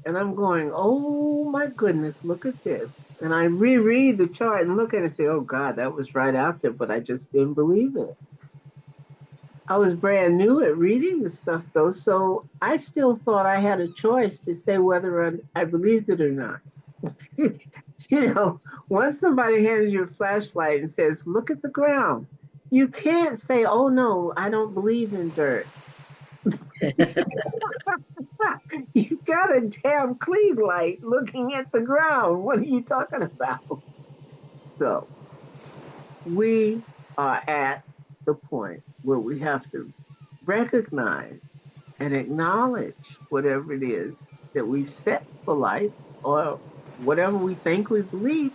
S1: and I'm going, oh my goodness, look at this. And I reread the chart and look at it and say, oh God, that was right out there, but I just didn't believe it. I was brand new at reading the stuff though, so I still thought I had a choice to say whether I believed it or not. Once somebody hands you a flashlight and says, look at the ground, you can't say, oh no, I don't believe in dirt. You got a damn clean light looking at the ground. What are you talking about? So we are at the point where we have to recognize and acknowledge whatever it is that we've set for life or whatever we think we believe.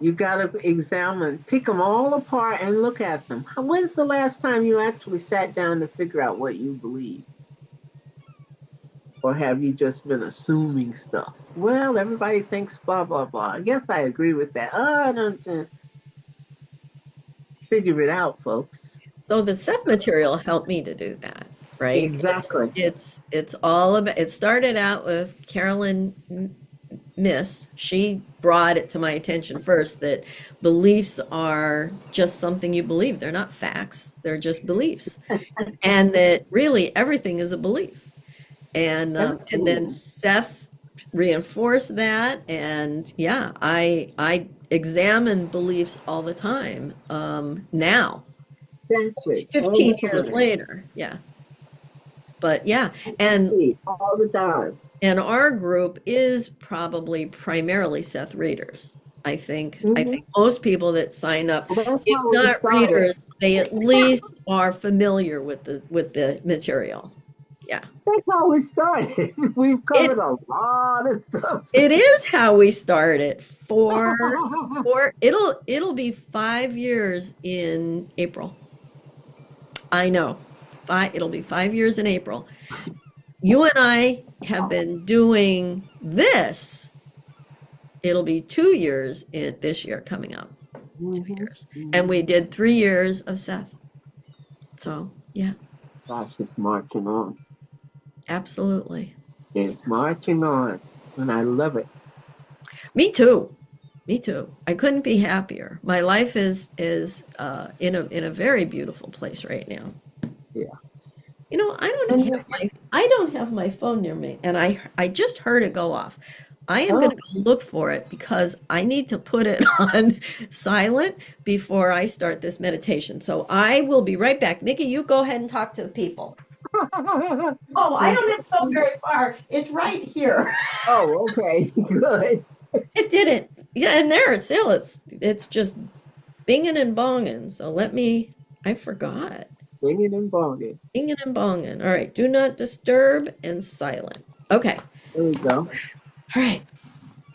S1: You got to examine, pick them all apart and look at them. When's the last time you actually sat down to figure out what you believe? Or have you just been assuming stuff? Well, everybody thinks blah, blah, blah. I guess I agree with that. I don't figure it out, folks.
S2: So the Seth material helped me to do that, right?
S1: Exactly.
S2: It's all about, it started out with Carolyn Miss. She brought it to my attention first that beliefs are just something you believe. They're not facts, they're just beliefs. And that really everything is a belief. And then Seth reinforced that, and yeah, I examine beliefs all the time now.
S1: Exactly.
S2: 15 years later, yeah. But yeah, and
S1: all the time.
S2: And our group is probably primarily Seth readers. I think most people that sign up,
S1: Well,
S2: if not readers, they at least are familiar with the material. Yeah.
S1: That's how we started. We've covered a lot of stuff.
S2: It is how we started. It'll be 5 years in April. I know. It'll be 5 years in April. You and I have been doing this. It'll be 2 years this year coming up. 2 years. And we did 3 years of Seth. So, yeah.
S1: Gosh, it's marching on.
S2: Absolutely.
S1: It's marching on, and I love it.
S2: Me too. Me too. I couldn't be happier. My life is in a very beautiful place right now.
S1: Yeah.
S2: I don't have my phone near me, and I just heard it go off. I am going to go look for it because I need to put it on silent before I start this meditation. So I will be right back. Mickey, you go ahead and talk to the people. Oh, I don't have to go very far. It's right here.
S1: Oh, okay. Good.
S2: It didn't. Yeah, and there still it's just binging and bonging. So I forgot.
S1: Binging and bonging.
S2: Binging and bonging. All right. Do not disturb and silent. Okay.
S1: There we go.
S2: All right.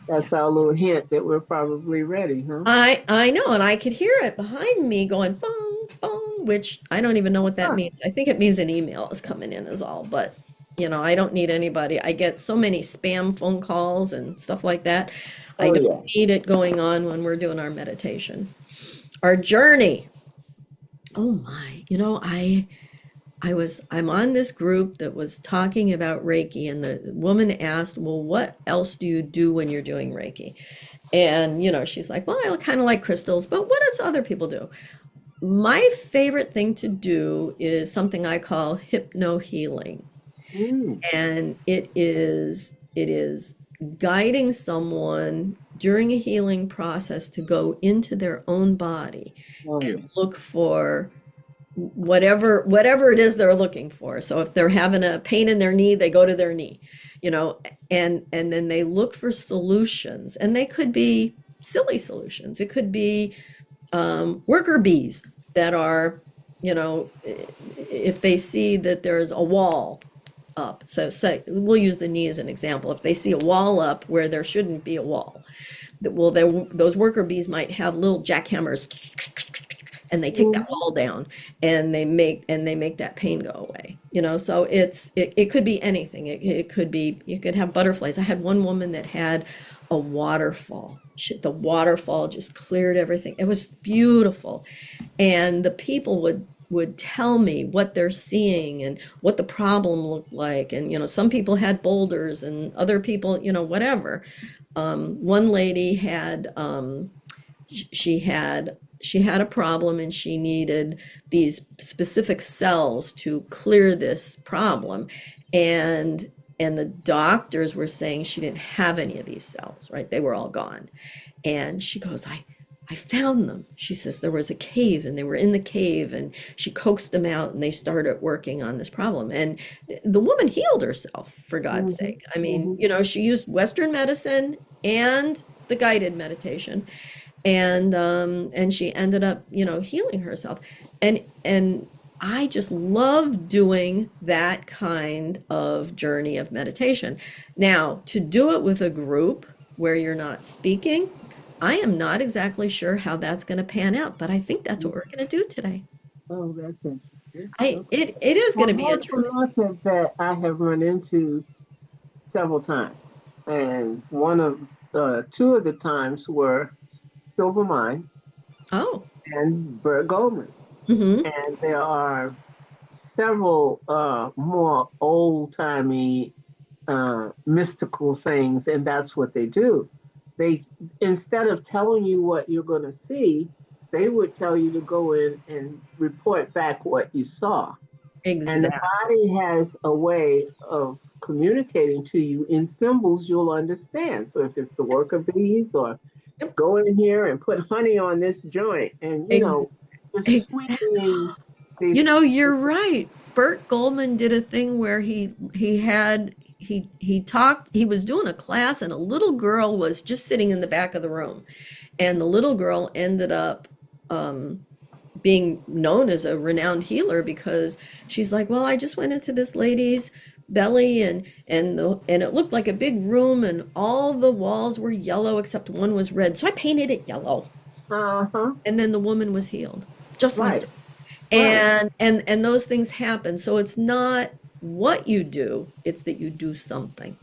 S1: That's our little hint that we're probably ready, huh?
S2: I know, and I could hear it behind me going bong, bong, which I don't even know what that means. I think it means an email is coming in is all, but I don't need anybody. I get so many spam phone calls and stuff like that. I don't need it going on when we're doing our meditation. Our journey. Oh my, I'm on this group that was talking about Reiki, and the woman asked, well, what else do you do when you're doing Reiki? And, she's like, well, I kind of like crystals, but what does other people do? My favorite thing to do is something I call hypno healing. And it is guiding someone during a healing process to go into their own body and look for whatever it is they're looking for. So if they're having a pain in their knee, they go to their knee, and then they look for solutions, and they could be silly solutions. It could be worker bees that are you know, if they see that there's a wall up, so say we'll use the knee as an example. If they see a wall up where there shouldn't be a wall, well, those worker bees might have little jackhammers, and they take that
S1: Mhm.
S2: wall down, and they make that pain go away. So it could be anything. It could be, you could have butterflies. I had one woman that had a waterfall. The waterfall just cleared everything. It was beautiful, and the people would tell me what they're seeing and what the problem looked like. And some people had boulders, and other people, whatever. One lady had she had a problem, and she needed these specific cells to clear this problem, and the doctors were saying she didn't have any of these cells, right? They were all gone. And she goes, I found them. She says there was a cave, and they were in the cave, and she coaxed them out, and they started working on this problem. And the woman healed herself, for God's
S1: Mhm.
S2: sake. I mean,
S1: Mhm.
S2: she used Western medicine and the guided meditation, and she ended up, healing herself. And I just love doing that kind of journey of meditation. Now, to do it with a group where you're not speaking, I am not exactly sure how that's going to pan out, but I think that's what we're going to do today.
S1: Oh, that's interesting.
S2: I
S1: Okay.
S2: it is going
S1: Well,
S2: to be
S1: that's a
S2: interesting.
S1: method that I have run into several times, and two of the times were Silver Mine
S2: Oh.
S1: and Bert Goldman,
S2: Mm-hmm.
S1: and there are several more old timey mystical things, and that's what they do. They, instead of telling you what you're going to see, they would tell you to go in and report back what you saw. And the
S2: Exactly.
S1: body has a way of communicating to you in symbols you'll understand. So if it's the work of bees, or
S2: Yep.
S1: go in here and put honey on this joint, and
S2: Ex-
S1: just sweetening the.
S2: You're right. Bert Goldman did a thing where he was doing a class, and a little girl was just sitting in the back of the room, and the little girl ended up um being known as a renowned healer, because she's like, well, I just went into this lady's belly, and it looked like a big room, and all the walls were yellow except one was red, so I painted it yellow,
S1: Uh-huh.
S2: and then the woman was healed, just like
S1: Right.
S2: that.
S1: Right.
S2: And those things happen. So it's not what you do, it's that you do something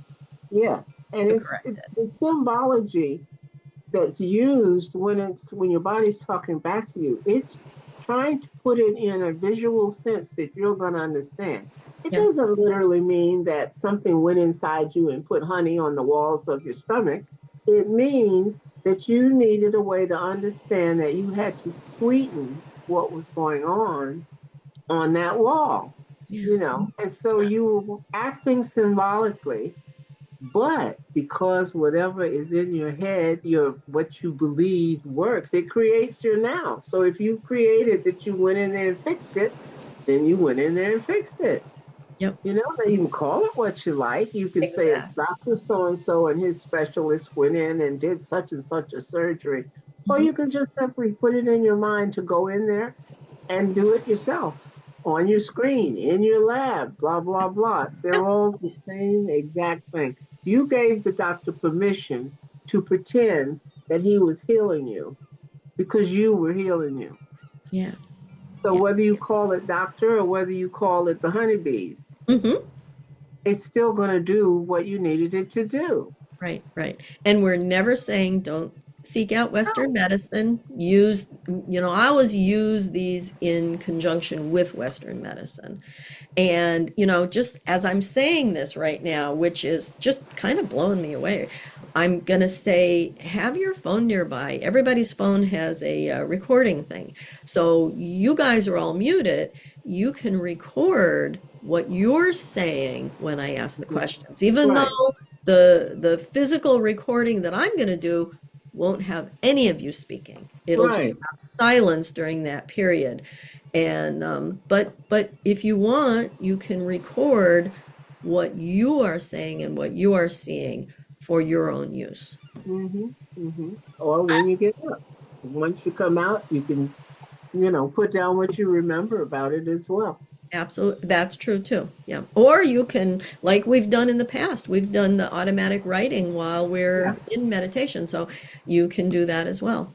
S1: Yeah. And
S2: to
S1: it's
S2: correct it.
S1: the symbology that's used when your body's talking back to you. It's trying to put it in a visual sense that you're going to understand. It
S2: Yeah.
S1: doesn't literally mean that something went inside you and put honey on the walls of your stomach. It means that you needed a way to understand that you had to sweeten what was going on that wall,
S2: Yeah.
S1: And so you were acting symbolically, but because whatever is in your head, what you believe works, it creates your now. So if you created that you went in there and fixed it, then you went in there and fixed it.
S2: Yep.
S1: Now you can call it what you like. You can say it's
S2: Exactly.
S1: Dr. So and so and his specialist went in and did such and such a surgery. Or
S2: Mhm.
S1: you can just simply put it in your mind to go in there and do it yourself on your screen, in your lab, blah, blah, blah. They're
S2: Yep.
S1: all the same exact thing. You gave the doctor permission to pretend that he was healing you because you were healing you.
S2: Yeah.
S1: So
S2: Yeah.
S1: whether you call it doctor or whether you call it the honeybees,
S2: Hmm.
S1: it's still going to do what you needed it to do.
S2: Right, right. And we're never saying don't seek out Western
S1: No.
S2: medicine. I always use these in conjunction with Western medicine. And, just as I'm saying this right now, which is just kind of blowing me away, I'm going to say, have your phone nearby. Everybody's phone has a recording thing. So you guys are all muted. You can record what you're saying when I ask the
S1: Mhm.
S2: questions, even
S1: Right,
S2: though the physical recording that I'm going to do won't have any of you speaking. It'll just
S1: right.
S2: have silence during that period. And but if you want, you can record what you are saying and what you are seeing for your own use.
S1: Or when you get up. Once you come out, you can. put down what you remember about it as well.
S2: Absolutely. That's true too. Yeah. Or you can, like we've done in the past, we've done the automatic writing while
S1: Yeah,
S2: we're in meditation. So you can do that as well.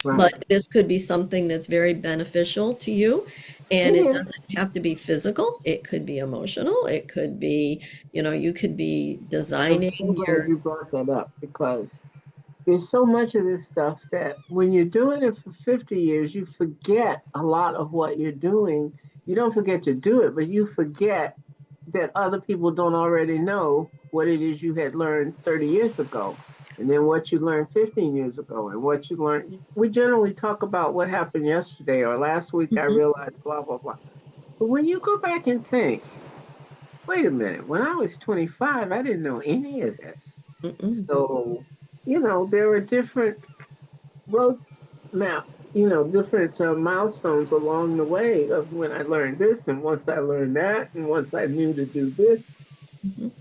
S1: right.
S2: But this could be something that's very beneficial to you.
S1: It
S2: And it
S1: is.
S2: doesn't have to be physical. It could be emotional. It could be, you could be
S1: I'm so
S2: designing
S1: glad
S2: your,
S1: you brought that up because there's so much of this stuff that when you're doing it for 50 years, you forget a lot of what you're doing. You don't forget to do it, but you forget that other people don't already know what it is you had learned 30 years ago, and then what you learned 15 years ago, and what you learned. We generally talk about what happened yesterday or last week, I
S2: Mhm,
S1: realized, blah, blah, blah. But when you go back and think, wait a minute, when I was 25, I didn't know any of this.
S2: mm-mm.
S1: So, there are different road maps, different milestones along the way of when I learned this, and once I learned that, and once I knew to do this,
S2: Mhm.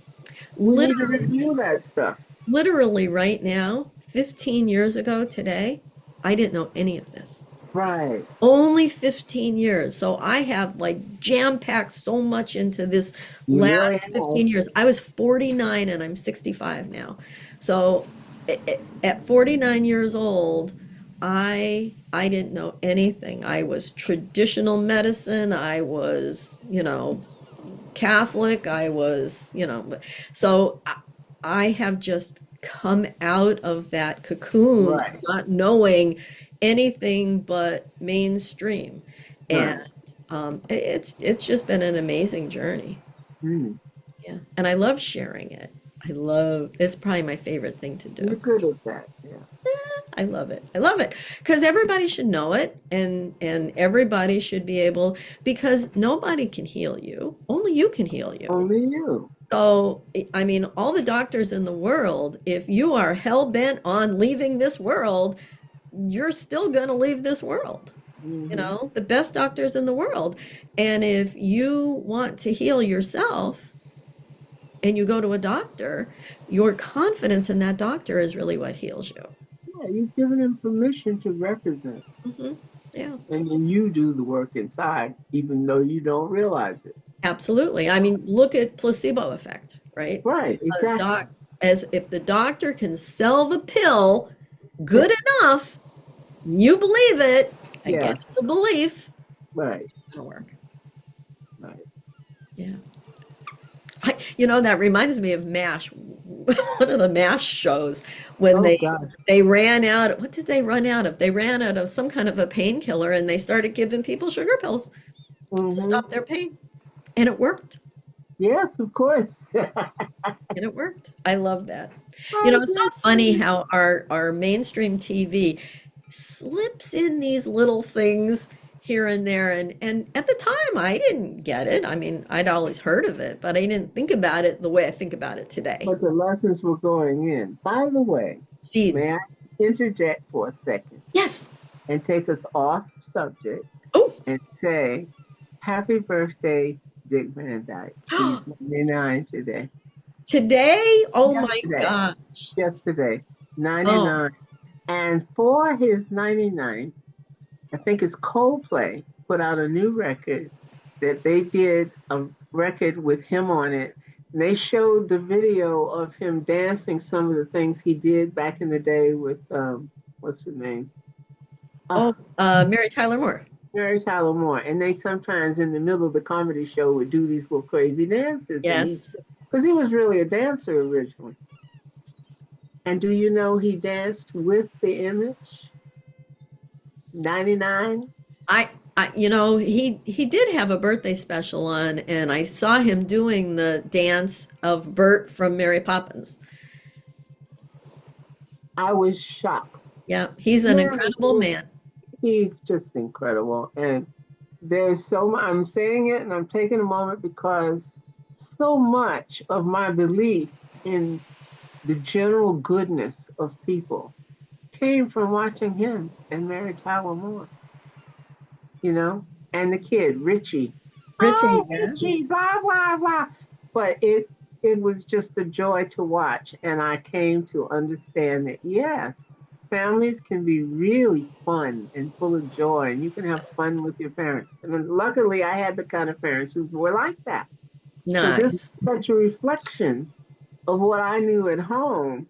S1: we need to
S2: Literally,
S1: review that stuff.
S2: literally right now, 15 years ago today, I didn't know any of this.
S1: Right.
S2: Only 15 years. So I have like jam-packed so much into this
S1: You really
S2: last
S1: have.
S2: 15 years. I was 49 and I'm 65 now. So at 49 years old, I didn't know anything. I was traditional medicine. I was, Catholic. I was, so I have just come out of that cocoon of
S1: Right.
S2: not knowing anything but mainstream. And
S1: Right.
S2: it's just been an amazing journey.
S1: Mm.
S2: Yeah. And I love sharing it. It's probably my favorite thing to
S1: You're
S2: do.
S1: good at that. Yeah.
S2: I love it. I love it because everybody should know it and everybody should be able because nobody can heal you. Only you can heal you.
S1: Only you.
S2: So, I mean, all the doctors in the world, if you are hell bent on leaving this world, you're still going to leave this world.
S1: Hmm.
S2: The best doctors in the world. And if you want to heal yourself and you go to a doctor, your confidence in that doctor is really what heals you.
S1: Yeah, you've given him permission to represent,
S2: Hmm. Yeah.
S1: and then you do the work inside, even though you don't realize it.
S2: Absolutely. I mean, look at placebo effect, right?
S1: Right.
S2: A
S1: Exactly.
S2: doc, as if the doctor can sell the pill good enough, you believe it. Again,
S1: Yes.
S2: it's a belief.
S1: Right.
S2: It's gonna work.
S1: Right.
S2: Yeah. That reminds me of MASH, one of the MASH shows when
S1: Oh
S2: they
S1: gosh.
S2: they ran out. What did they run out of? They ran out of some kind of a painkiller and they started giving people sugar pills to
S1: Hmm.
S2: stop their pain. And it worked.
S1: Yes, of course.
S2: And it worked. I love that.
S1: Oh,
S2: It's so
S1: yes.
S2: funny how our mainstream TV slips in these little things here and there. And at the time, I didn't get it. I mean, I'd always heard of it, but I didn't think about it the way I think about it today.
S1: But the lessons were going in. By the way, may
S2: Seeds.
S1: I interject for a second
S2: Yes.
S1: and take us off subject
S2: Oh,
S1: and say, happy birthday, Dick Van Dyke. He's 99 today.
S2: today? Oh my
S1: Yesterday.
S2: gosh.
S1: Yesterday.
S2: Oh,
S1: 99. And for his 99, I think it's Coldplay put out a new record that they did a record with him on it. And they showed the video of him dancing some of the things he did back in the day with what's her name?
S2: oh,
S1: Ah,
S2: Mary Tyler Moore.
S1: Mary Tyler Moore. And they sometimes in the middle of the comedy show would do these little crazy dances. And he,
S2: Yes.
S1: because he was really a dancer originally. And do you know he danced with the image? 99?
S2: He did have a birthday special on, and I saw him doing the dance of Bert from Mary Poppins.
S1: I was shocked.
S2: Yeah, he's an
S1: Yeah,
S2: incredible man.
S1: he's just incredible. And there's so much, I'm saying it and I'm taking a moment because so much of my belief in the general goodness of people came from watching him and Mary Tyler Moore, you know, and the kid, Richie.
S2: Richie,
S1: Oh,
S2: yeah.
S1: Richie, blah, blah, blah. But it was just a joy to watch. And I came to understand that, yes, families can be really fun and full of joy, and you can have fun with your parents. And luckily, I had the kind of parents who were like that. So this is
S2: Nice.
S1: such a reflection of what I knew at home,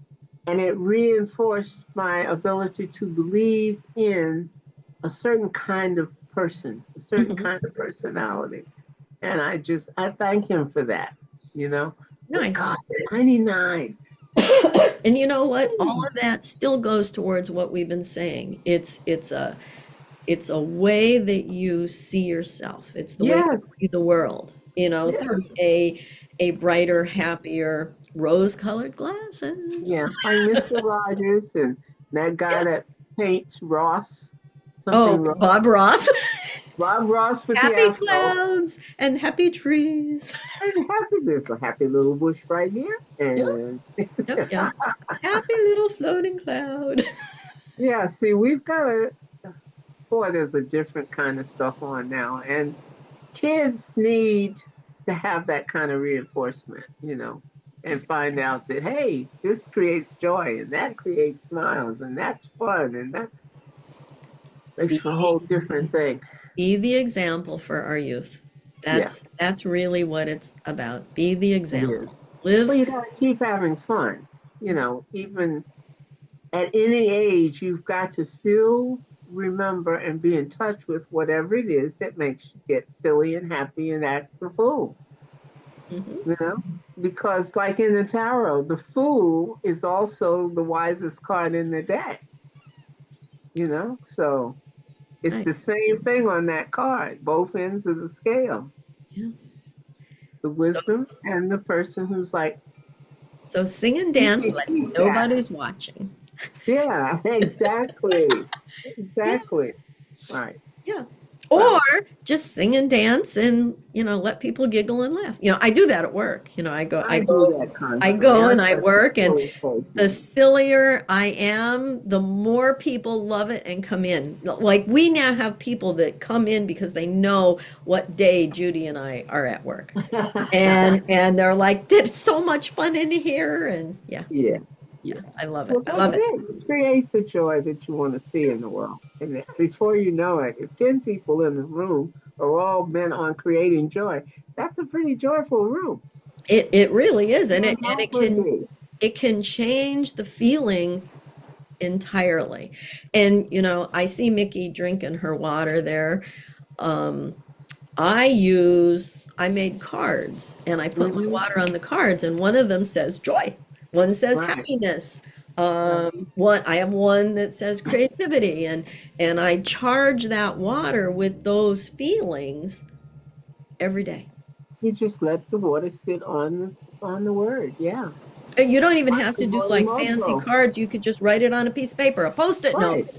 S1: and it reinforced my ability to believe in a certain kind of person, a certain
S2: Mhm.
S1: kind of personality. And I thank him for that, you know. But
S2: Nice.
S1: God, 99.
S2: And you know what? All of that still goes towards what we've been saying. It's a way that you see yourself. It's the way you
S1: Yes,
S2: see the world,
S1: yes,
S2: through a brighter, happier, rose-colored glasses.
S1: yeah. Like Mr. Rogers and that guy
S2: Yeah.
S1: that paints Ross,
S2: Oh,
S1: something
S2: Bob
S1: Ross.
S2: Ross.
S1: Bob Ross with the
S2: Happy
S1: afro.
S2: clouds and happy trees.
S1: And happy, there's a happy little bush right here.
S2: Yep,
S1: And
S2: yep, yep. Happy little floating cloud.
S1: yeah, see, we've got a, boy, there's a different kind of stuff on now. And kids need to have that kind of reinforcement, and find out that, hey, this creates joy and that creates smiles and that's fun and that makes for a
S2: Be
S1: whole different thing.
S2: be the example for our youth.
S1: Yeah,
S2: That's really what it's about. Be the
S1: it is.
S2: example.
S1: Well,
S2: Live.
S1: you got to keep having fun. Even at any age, you've got to still remember and be in touch with whatever it is that makes you get silly and happy and act the fool,
S2: Mhm.
S1: you know? Because, like in the tarot, the fool is also the wisest card in the deck, So it's
S2: Right.
S1: the same thing on that card, both ends of the scale,
S2: Yeah.
S1: the
S2: So,
S1: wisdom and the person who's like,
S2: so sing and
S1: you
S2: dance
S1: can
S2: like
S1: keep that.
S2: nobody's watching.
S1: Yeah, exactly.
S2: Yeah.
S1: Exactly. Right.
S2: Yeah. Or
S1: Well,
S2: just sing and dance and, let people giggle and laugh. I do that at work.
S1: I do that
S2: I
S1: constantly.
S2: go
S1: I'm
S2: and I
S1: such a
S2: work, and
S1: silly
S2: the
S1: person.
S2: sillier I am, the more people love it and come in. Like we now have people that come in because they know what day Judy and I are at work. And they're like, "It's so much fun in here." And yeah,
S1: Yeah,
S2: yeah,
S1: yeah.
S2: I love it.
S1: Well,
S2: I
S1: that's
S2: love it.
S1: it. You create the joy that you want to see in the world. And before you know it, if 10 people in the room are all bent on creating joy, that's a pretty joyful room.
S2: It really is. And it
S1: Can't
S2: and
S1: help but be.
S2: it can change the feeling entirely. And I see Mickey drinking her water there. Um, I made cards and I put my
S1: Hmm.
S2: water on the cards, and one of them says joy, one says
S1: Right,
S2: happiness.
S1: right.
S2: One I have one that says creativity, and I charge that water with those feelings every day.
S1: You just let the water sit on the word. Yeah.
S2: And you don't even have to do like fancy
S1: Matsumoto.
S2: cards. You could just write it on a piece of paper, a post-it note.
S1: Right,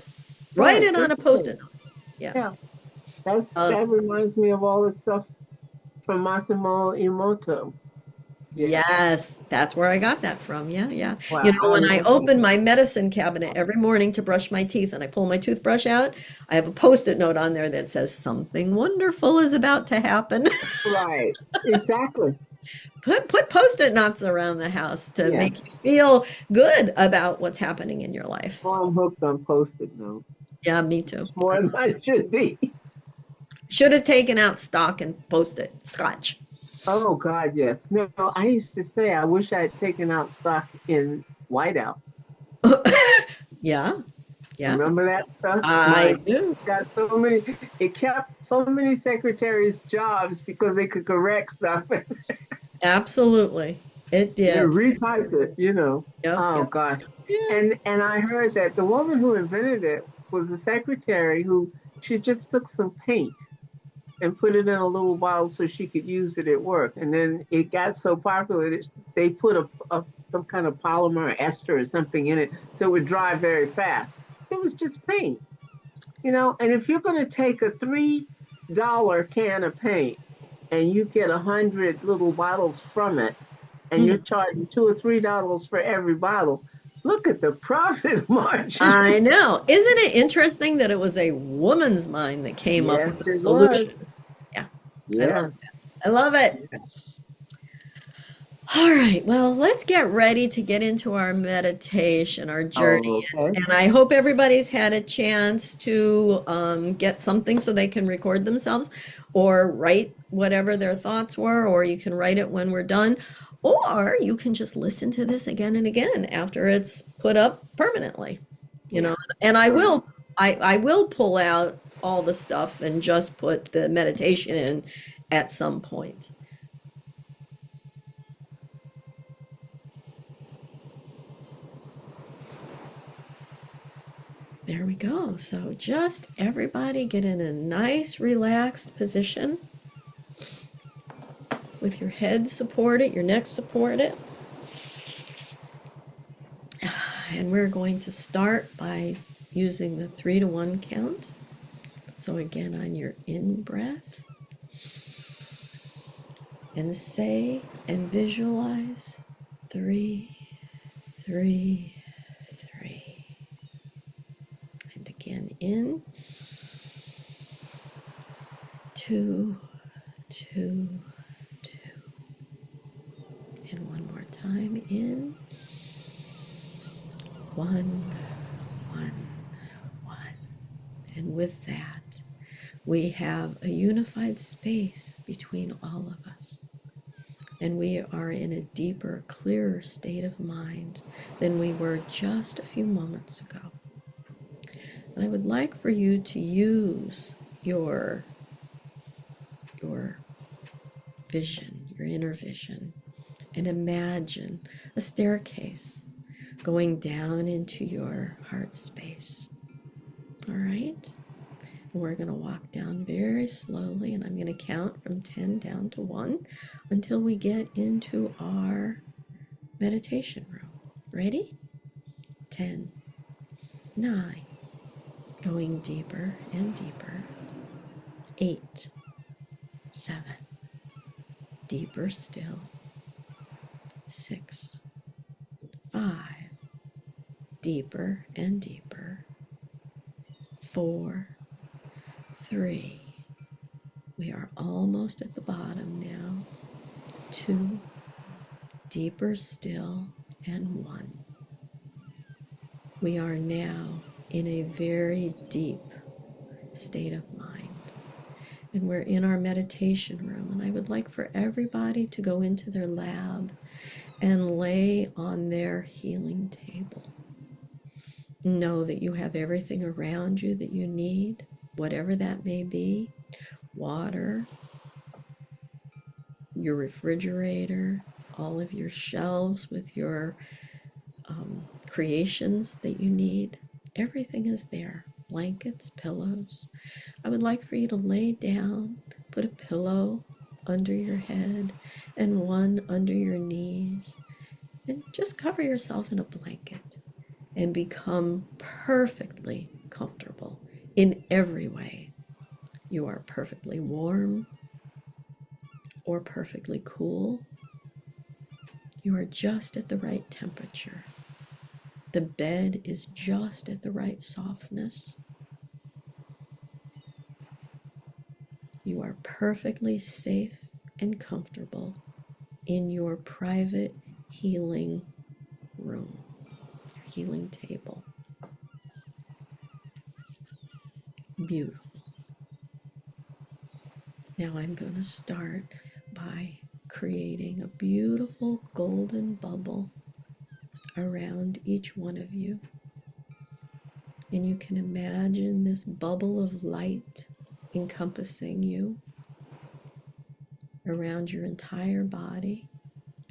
S2: Write
S1: right.
S2: it on a
S1: Anything.
S2: post-it note. Yeah.
S1: Yeah.
S2: Uh,
S1: That reminds me of all the stuff from Massimo Emoto. Yeah.
S2: Yes, that's where I got that from. Yeah, yeah.
S1: Wow, I
S2: When I
S1: love him.
S2: open my medicine cabinet every morning to brush my teeth and I pull my toothbrush out, I have a post-it note on there that says something wonderful is about to happen.
S1: Right. Exactly.
S2: Put post-it notes around the house to
S1: Yes.
S2: make you feel good about what's happening in your life.
S1: Well, I'm hooked on post-it notes.
S2: Yeah, me too.
S1: More than I should be.
S2: Should have taken out stock and post-it scotch.
S1: Oh God, yes. No, I used to say I wish I had taken out stock in whiteout.
S2: Yeah, yeah.
S1: Remember that stuff?
S2: I
S1: My
S2: do.
S1: got so many. It kept so many secretaries' jobs because they could correct stuff and
S2: Absolutely. It did.
S1: retype it.
S2: Yep,
S1: Oh
S2: yep.
S1: God.
S2: Yeah.
S1: And I heard that the woman who invented it was a secretary who she just took some paint and put it in a little bottle so she could use it at work. And then it got so popular that they put some kind of polymer or ester or something in it so it would dry very fast. It was just paint. And if you're going to take a $3 can of paint and you get 100 little bottles from it, and you're
S2: Mhm.
S1: charging $2 or $3 for every bottle, look at the profit margin.
S2: I know. Isn't it interesting that it was a woman's mind that came up with
S1: Yes,
S2: a
S1: it
S2: solution?
S1: was.
S2: Yeah, I love
S1: Yes.
S2: it. I love it. All right, well, let's get ready to get into our meditation, our journey.
S1: Okay.
S2: And I hope everybody's had a chance to get something so they can record themselves or write whatever their thoughts were, or you can write it when we're done, or you can just listen to this again and again after it's put up permanently, you know.
S1: Yeah.
S2: And I will pull out all the stuff and just put the meditation in at some point. There we go. So just everybody get in a nice relaxed position with your head supported, your neck supported. And we're going to start by using the 3 to 1 count. So again, on your in breath, and say and visualize 3, 3, 3. And again, in 2, 2, 2. And one more time, in 1, 1, 1. And with that, we have a unified space between all of us. And we are in a deeper, clearer state of mind than we were just a few moments ago. And I would like for you to use your vision, your inner vision, and imagine a staircase going down into your heart space. All right? We're going to walk down very slowly, and I'm going to count from 10 down to 1 until we get into our meditation room. Ready? 10, 9, going deeper and deeper. 8, 7, deeper still. 6, 5, deeper and deeper. 4, 3, we are almost at the bottom now. 2, deeper still, and 1. We are now in a very deep state of mind. And we're in our meditation room. And I would like for everybody to go into their lab and lay on their healing table. Know that you have everything around you that you need, whatever that may be. Water, your refrigerator, all of your shelves with your creations that you need. Everything is there. Blankets, pillows. I would like for you to lay down, put a pillow under your head and one under your knees, and just cover yourself in a blanket and become perfectly comfortable in every way. You are perfectly warm or perfectly cool. You are just at the right temperature. The bed is just at the right softness. You are perfectly safe and comfortable in your private healing room, your healing table. Beautiful. Now I'm going to start by creating a beautiful golden bubble around each one of you. And you can imagine this bubble of light encompassing you around your entire body,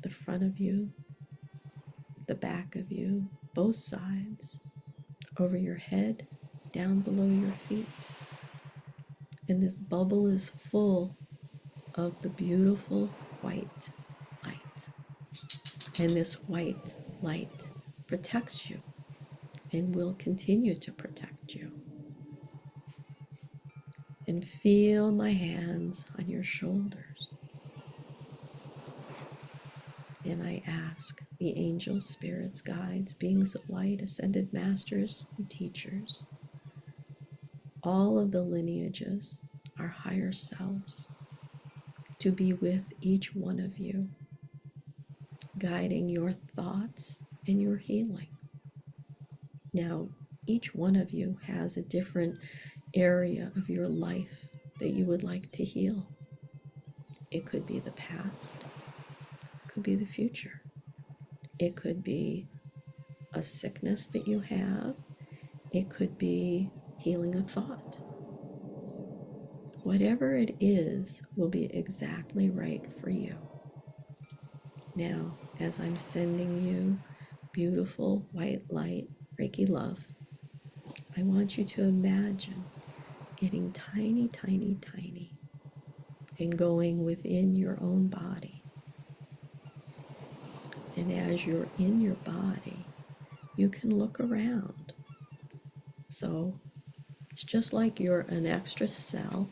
S2: the front of you, the back of you, both sides, over your head, down below your feet. And this bubble is full of the beautiful white light. And this white light protects you and will continue to protect you. And feel my hands on your shoulders. And I ask the angels, spirits, guides, beings of light, ascended masters, and teachers, all of the lineages, our higher selves, to be with each one of you guiding your thoughts and your healing. Now, each one of you has a different area of your life that you would like to heal. It could be the past, it could be the future, it could be a sickness that you have, it could be healing a thought. Whatever it is will be exactly right for you. Now, as I'm sending you beautiful white light, Reiki love, I want you to imagine getting tiny, tiny, tiny and going within your own body. And as you're in your body, you can look around. So it's just like you're an extra cell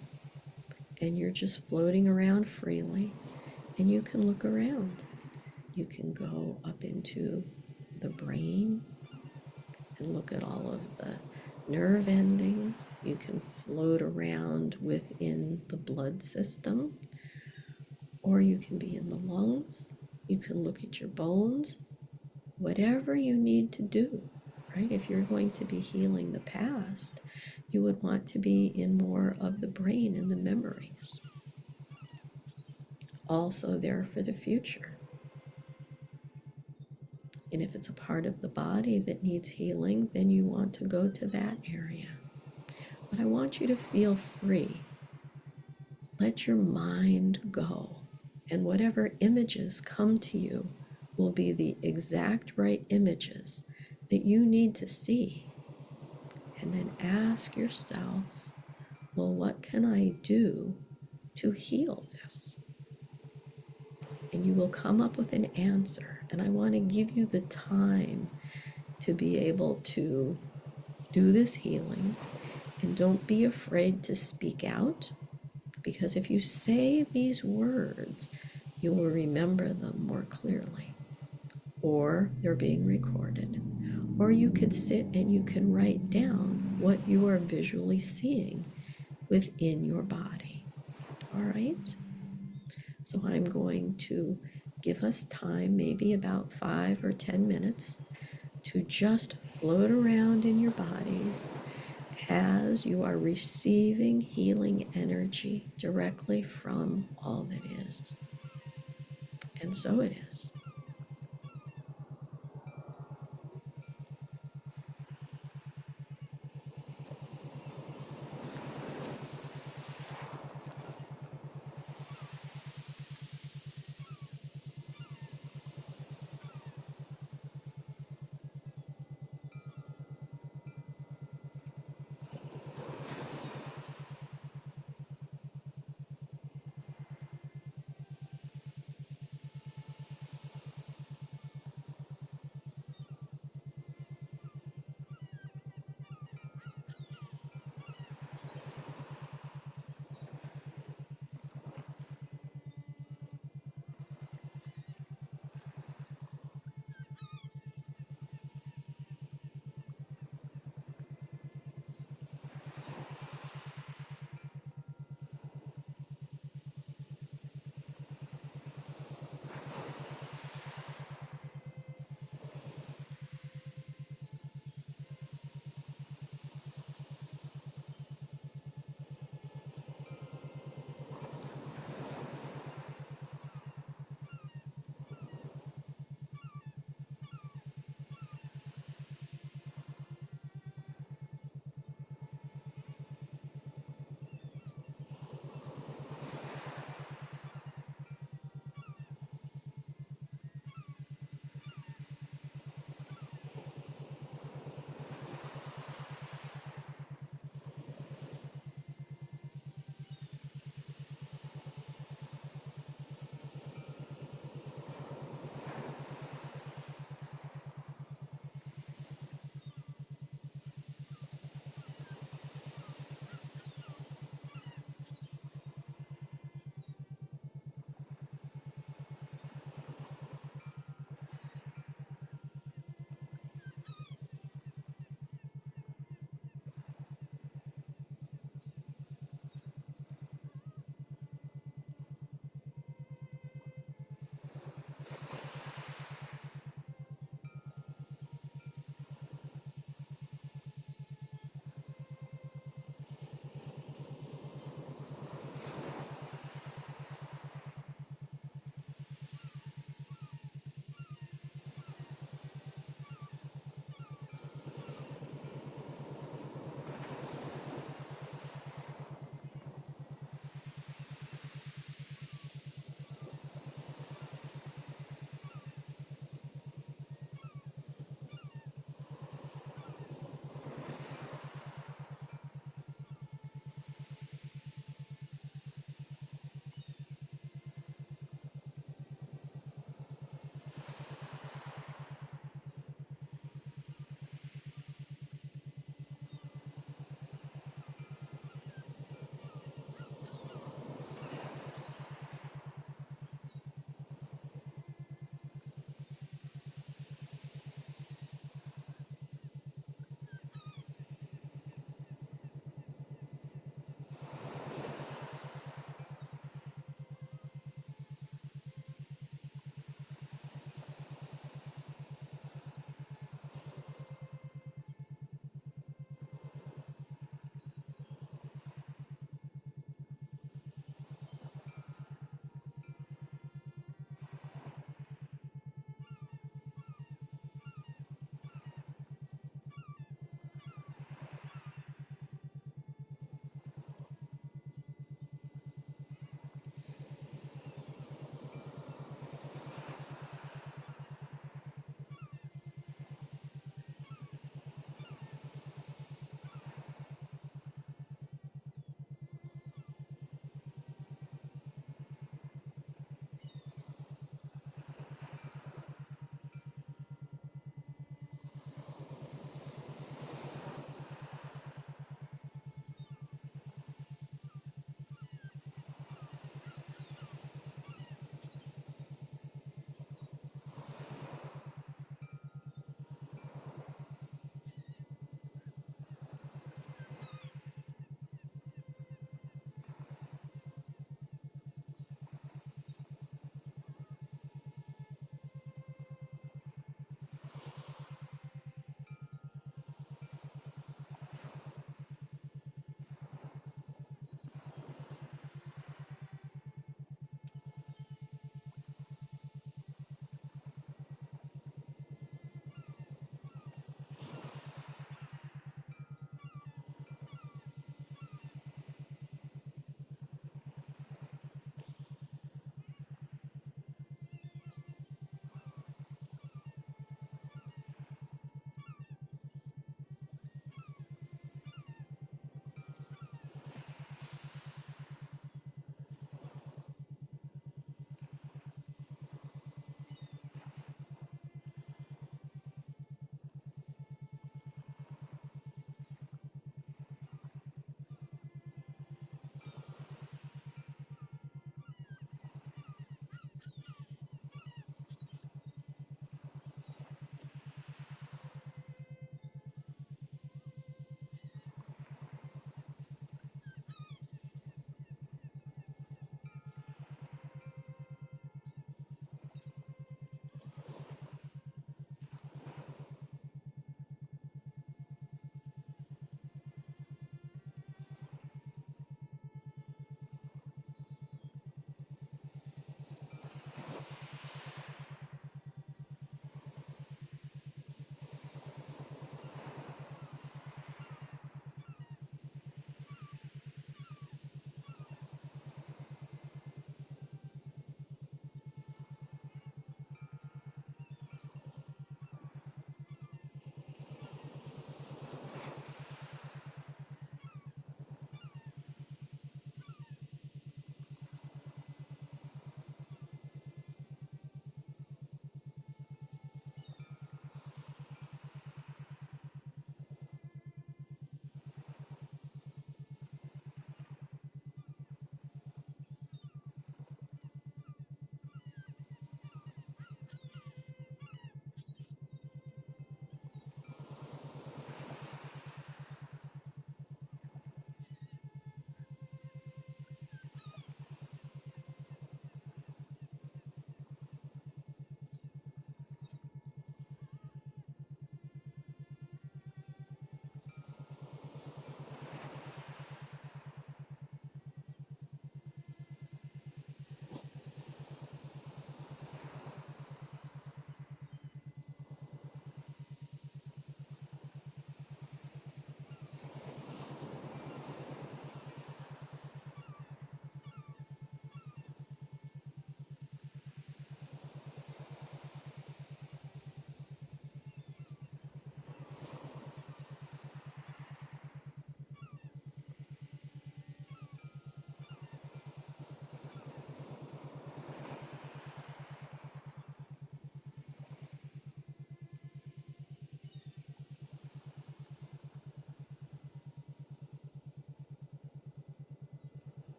S2: and you're just floating around freely, and you can look around. You can go up into the brain and look at all of the nerve endings. You can float around within the blood system, or you can be in the lungs. You can look at your bones, whatever you need to do, right? If you're going to be healing the past, you would want to be in more of the brain and the memories. Also there for the future. And if it's a part of the body that needs healing, then you want to go to that area. But I want you to feel free. Let your mind go. And whatever images come to you will be the exact right images that you need to see. And then ask yourself, well, what can I do to heal this? And you will come up with an answer. And I want to give you the time to be able to do this healing. And don't be afraid to speak out, because if you say these words, you will remember them more clearly. Or they're being recorded. Or you could sit and you can write down what you are visually seeing within your body. All right? So I'm going to give us time, maybe about 5 or 10 minutes, to just float around in your bodies as you are receiving healing energy directly from all that is. And so it is.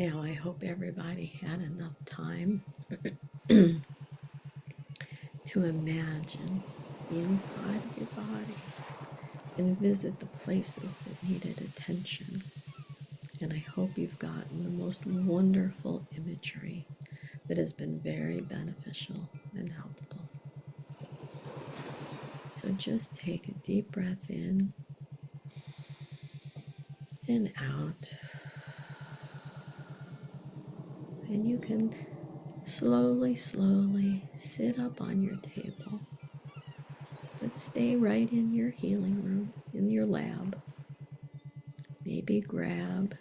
S2: Now, I hope everybody had enough time to imagine the inside of your body and visit the places that needed attention. And I hope you've gotten the most wonderful imagery that has been very beneficial and helpful. So just take a deep breath in and out. And you can slowly, slowly sit up on your table, but stay right in your healing room, in your lab. Maybe grab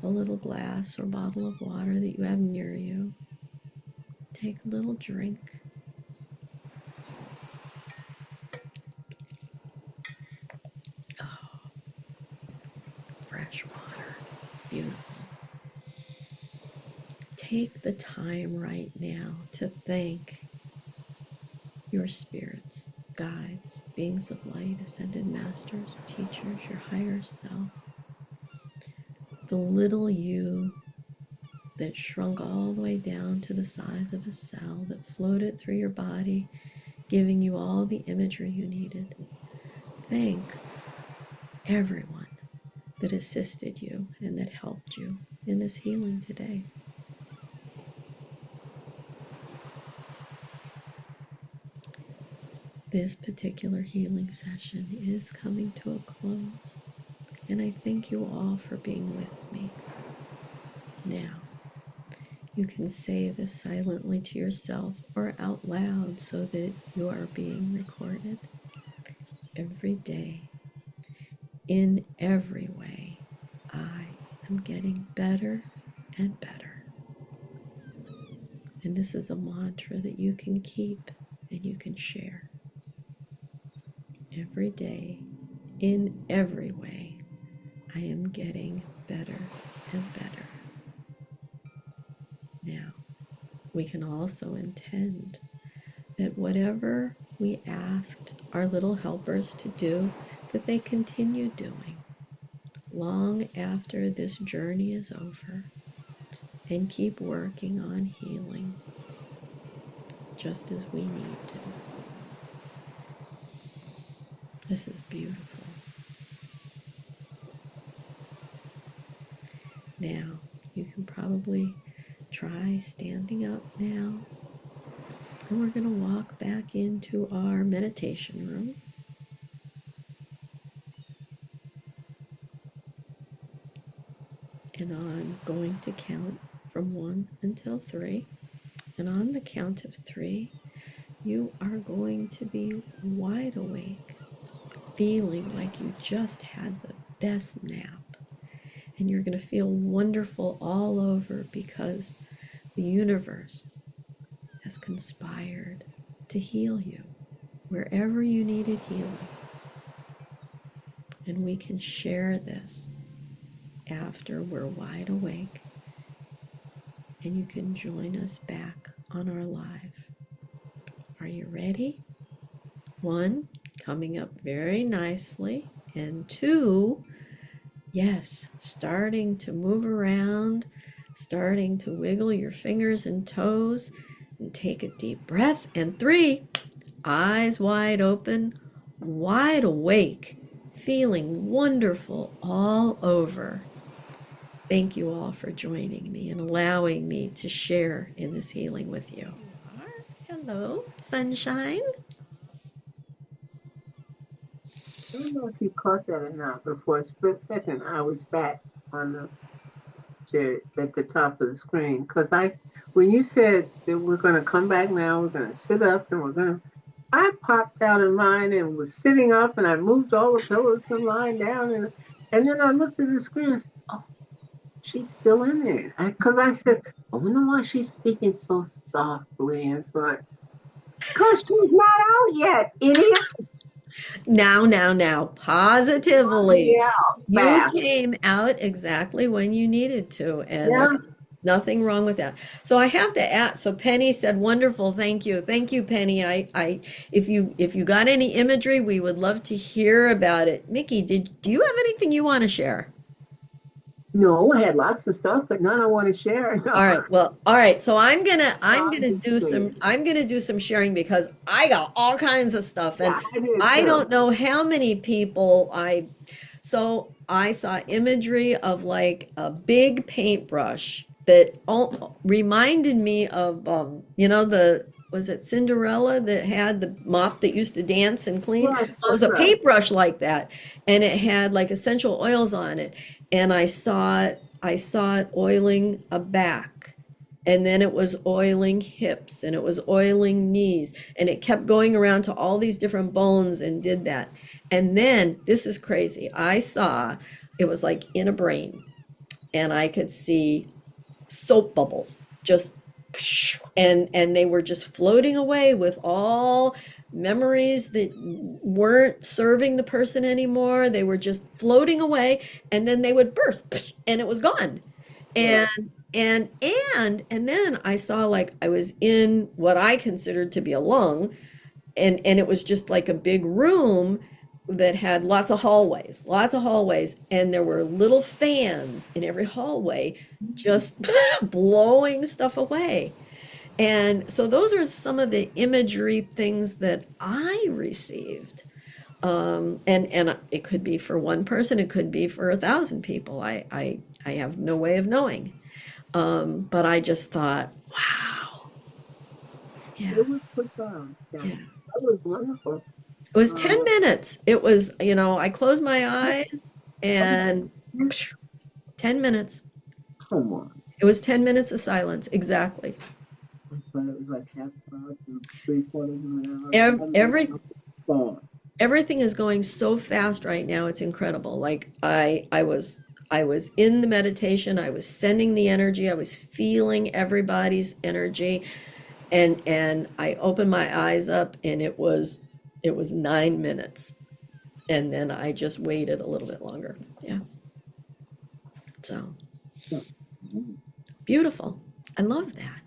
S2: a little glass or bottle of water that you have near you. Take a little drink. Oh, fresh water. Beautiful. Take the time right now to thank your spirits, guides, beings of light, ascended masters, teachers, your higher self, the little you that shrunk all the way down to the size of a cell, that floated through your body, giving you all the imagery you needed. Thank everyone that assisted you and that helped you in this healing today. This particular healing session is coming to a close, and I thank you all for being with me. Now, you can say this silently to yourself or out loud so that you are being recorded. Every day, in every way, I am getting better and better. And this is a mantra that you can keep and you can share. Every day, in every way, I am getting better and better. Now, we can also intend that whatever we asked our little helpers to do, that they continue doing long after this journey is over, and keep working on healing just as we need to. This is beautiful. Now, you can probably try standing up now, and we're going to walk back into our meditation room. And I'm going to count from 1 until 3. And on the count of 3, you are going to be wide awake, feeling like you just had the best nap. And you're going to feel wonderful all over because the universe has conspired to heal you wherever you needed healing. And we can share this after we're wide awake, and you can join us back on our live. Are you ready? 1, coming up very nicely, and 2, yes, starting to move around, starting to wiggle your fingers and toes, and take a deep breath, and 3, eyes wide open, wide awake, feeling wonderful all over. Thank you all for joining me and allowing me to share in this healing with you. Hello, sunshine.
S1: I don't know if you caught that or not, but for a split second, I was back on the chair at the top of the screen. Because when you said that we're going to come back now, we're going to sit up and I popped out of mine and was sitting up, and I moved all the pillows and lying down. And then I looked at the screen and said, oh, she's still in there. Because I said, I wonder why she's speaking so softly. And it's like, because she's not out yet, idiot.
S2: Now, positively. You
S1: Fast.
S2: came out exactly when you needed to, and
S1: Yeah.
S2: there's nothing wrong with that. So I have to ask, so Penny said, wonderful, thank you. Thank you, Penny. If you got any imagery, we would love to hear about it. Mickey, do you have anything you want to share?
S1: No, I had lots of stuff, but none I want to share.
S2: All
S1: No,
S2: right. Well, all right. So I'm
S1: I'm
S2: gonna
S1: just
S2: do some
S1: saying.
S2: I'm gonna do some sharing because I got all kinds of stuff, and
S1: Yeah, I did
S2: I
S1: too.
S2: don't know how many people I saw imagery of like a big paintbrush that all reminded me of the was it Cinderella that had the mop that used to dance and clean?
S1: Yes,
S2: Well, it was
S1: that's
S2: a
S1: right.
S2: paintbrush like that, and it had like essential oils on it, and I saw it oiling a back, and then it was oiling hips, and it was oiling knees, and it kept going around to all these different bones and did that. And then this is crazy. I saw it was like in a brain, and I could see soap bubbles just and they were just floating away with all memories that weren't serving the person anymore. They were just floating away, and then they would burst and it was gone.
S1: Yeah.
S2: And and and then I saw like I was in what I considered to be a lung, and it was just like a big room that had lots of hallways, and there were little fans in every hallway just blowing stuff away. And so those are some of the imagery things that I received. And it could be for one person, it could be for 1,000 people. I have no way of knowing. But I just thought, wow, yeah,
S1: It was profound. Yeah,
S2: yeah.
S1: that was wonderful.
S2: It was 10
S1: Um,
S2: minutes. It was, I closed my eyes and 10 minutes.
S1: come on.
S2: It was 10 minutes of silence. Exactly.
S1: I thought it was like half an hour to three-quarters of an hour.
S2: Ev-
S1: 10 minutes
S2: Every,
S1: was gone.
S2: everything is going so fast right now. It's incredible. Like I was in the meditation. I was sending the energy. I was feeling everybody's energy. And I opened my eyes up, and it was 9 minutes. And then I just waited a little bit longer. Yeah. So
S1: Yes. Mm.
S2: beautiful. I love that.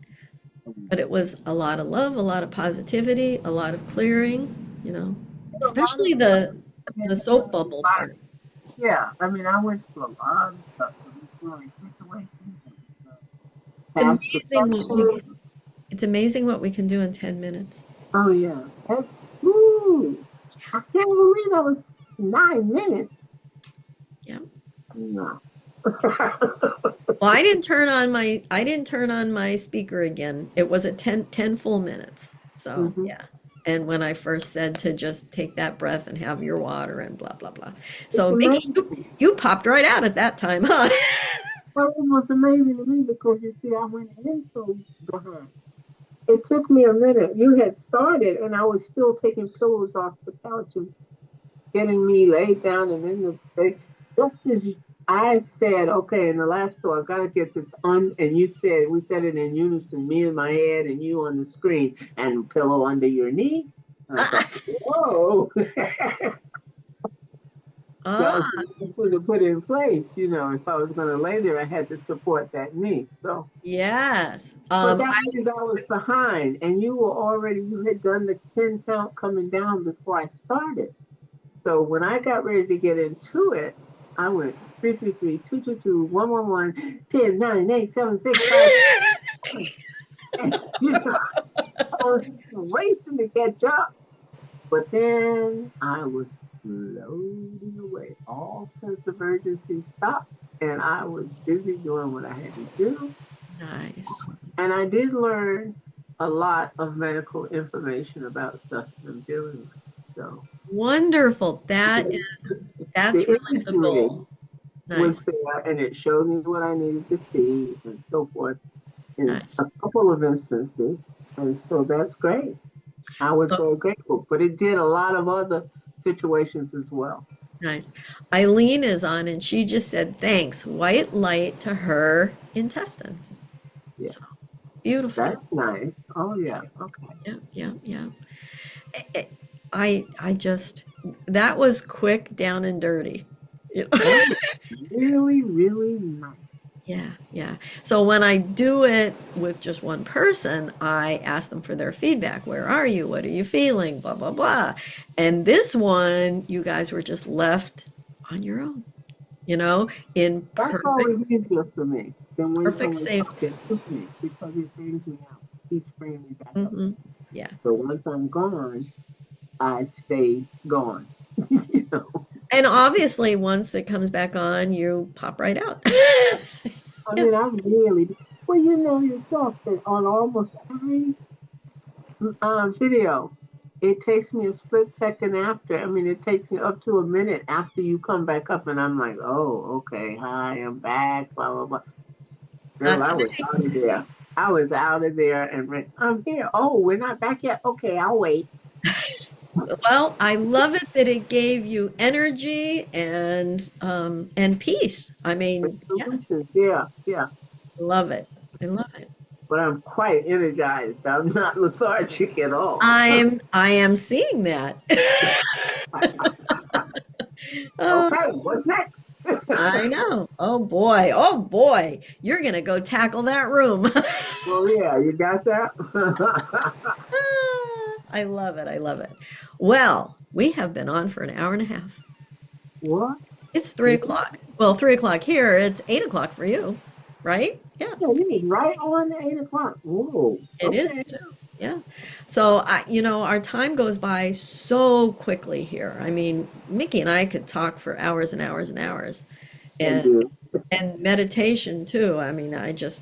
S2: But it was a lot of love, a lot of positivity, a lot of clearing, you know,
S1: A lot of
S2: especially
S1: stuff
S2: the
S1: been
S2: soap
S1: healing
S2: bubble
S1: life.
S2: part.
S1: Yeah, I mean, I went through a lot of stuff. It was really situations and
S2: It's
S1: past
S2: amazing what we can,
S1: perceptions.
S2: it's amazing what we can do in 10 minutes.
S1: Oh, yeah. Ooh, I can't believe that was 9 minutes.
S2: Yeah.
S1: No.
S2: Well, I didn't turn on my speaker again. It was at 10 full minutes. So,
S1: Hmm.
S2: yeah. And when I first said to just take that breath and have your water and blah blah blah.
S1: It's
S2: So, Mickey,
S1: amazing.
S2: you popped right out at that time, huh?
S1: Well, it was amazing to me because you see, I went in so behind. It took me a minute. You had started, and I was still taking pillows off the couch and getting me laid down and in the bed. Just as I said, okay, in the last pillow, I've got to get this on. And you said, we said it in unison, me in my head and you on the screen, and pillow under your knee. And I thought, whoa. That was
S2: Ah,
S1: to put in place. If I was going to lay there, I had to support that knee. So,
S2: yes.
S1: but that means I was behind, and you had done the 10 count coming down before I started. So when I got ready to get into it, I went 333, 222, 111, 10, 9, 8, 7, 6, 5. And, I was racing to catch up. But then I was floating away. All sense of urgency stopped, and I was busy doing what I had to do.
S2: Nice.
S1: And I did learn a lot of medical information about stuff that I'm dealing with. So
S2: Wonderful.
S1: the,
S2: That's
S1: the
S2: really the
S1: imagery
S2: goal. Nice.
S1: was there, and it showed me what I needed to see and so forth in
S2: Nice.
S1: a couple of instances. And so that's great. I was
S2: So
S1: very grateful, but it did a lot of other situations as well.
S2: nice. Eileen is on, and she just said thanks. White light to her intestines.
S1: Yeah,
S2: So beautiful.
S1: that's nice. Oh, yeah. Okay.
S2: Yeah, yeah, yeah. I just that was quick, down and dirty. You know?
S1: That was really, really nice.
S2: Yeah, yeah. So when I do it with just one person, I ask them for their feedback. Where are you? What are you feeling? Blah, blah, blah. And this one, you guys were just left on your own. in
S1: That's
S2: perfect,
S1: always easier for me than when
S2: perfect
S1: someone's
S2: safety.
S1: talking to me because it brings me out, keeps bringing me back up.
S2: Hmm. Yeah.
S1: So once I'm gone, I stay gone. you know,
S2: And obviously, once it comes back on, you pop right out.
S1: I
S2: Yeah.
S1: mean, I really, well, you know yourself that on almost every video, it takes me a split second after. I mean, it takes me up to a minute after you come back up, and I'm like, oh, okay, hi, I'm back, blah, blah, blah. Girl,
S2: Not
S1: I was
S2: today.
S1: out of there. I was out of there and I'm here. Oh, we're not back yet. Okay, I'll wait.
S2: Well, I love it that it gave you energy and peace. I mean, yeah,
S1: Solutions, yeah, yeah.
S2: I love it. I love it.
S1: But I'm quite energized. I'm not lethargic at all.
S2: I am seeing that. Oh,
S1: Okay, what's next?
S2: I know. Oh boy. Oh boy. You're gonna go tackle that room.
S1: Well, yeah, you got that?
S2: I love it. I love it. Well, we have been on for an hour and a half.
S1: What?
S2: It's 3 o'clock. Well, 3 o'clock here. It's 8 o'clock for you, right? Yeah.
S1: Yeah, you was right on the 8 o'clock. Whoa,
S2: It
S1: okay.
S2: is too. Yeah. So our time goes by so quickly here. I mean, Mickey and I could talk for hours and hours and hours,
S1: And
S2: and
S1: do.
S2: and meditation too. I mean,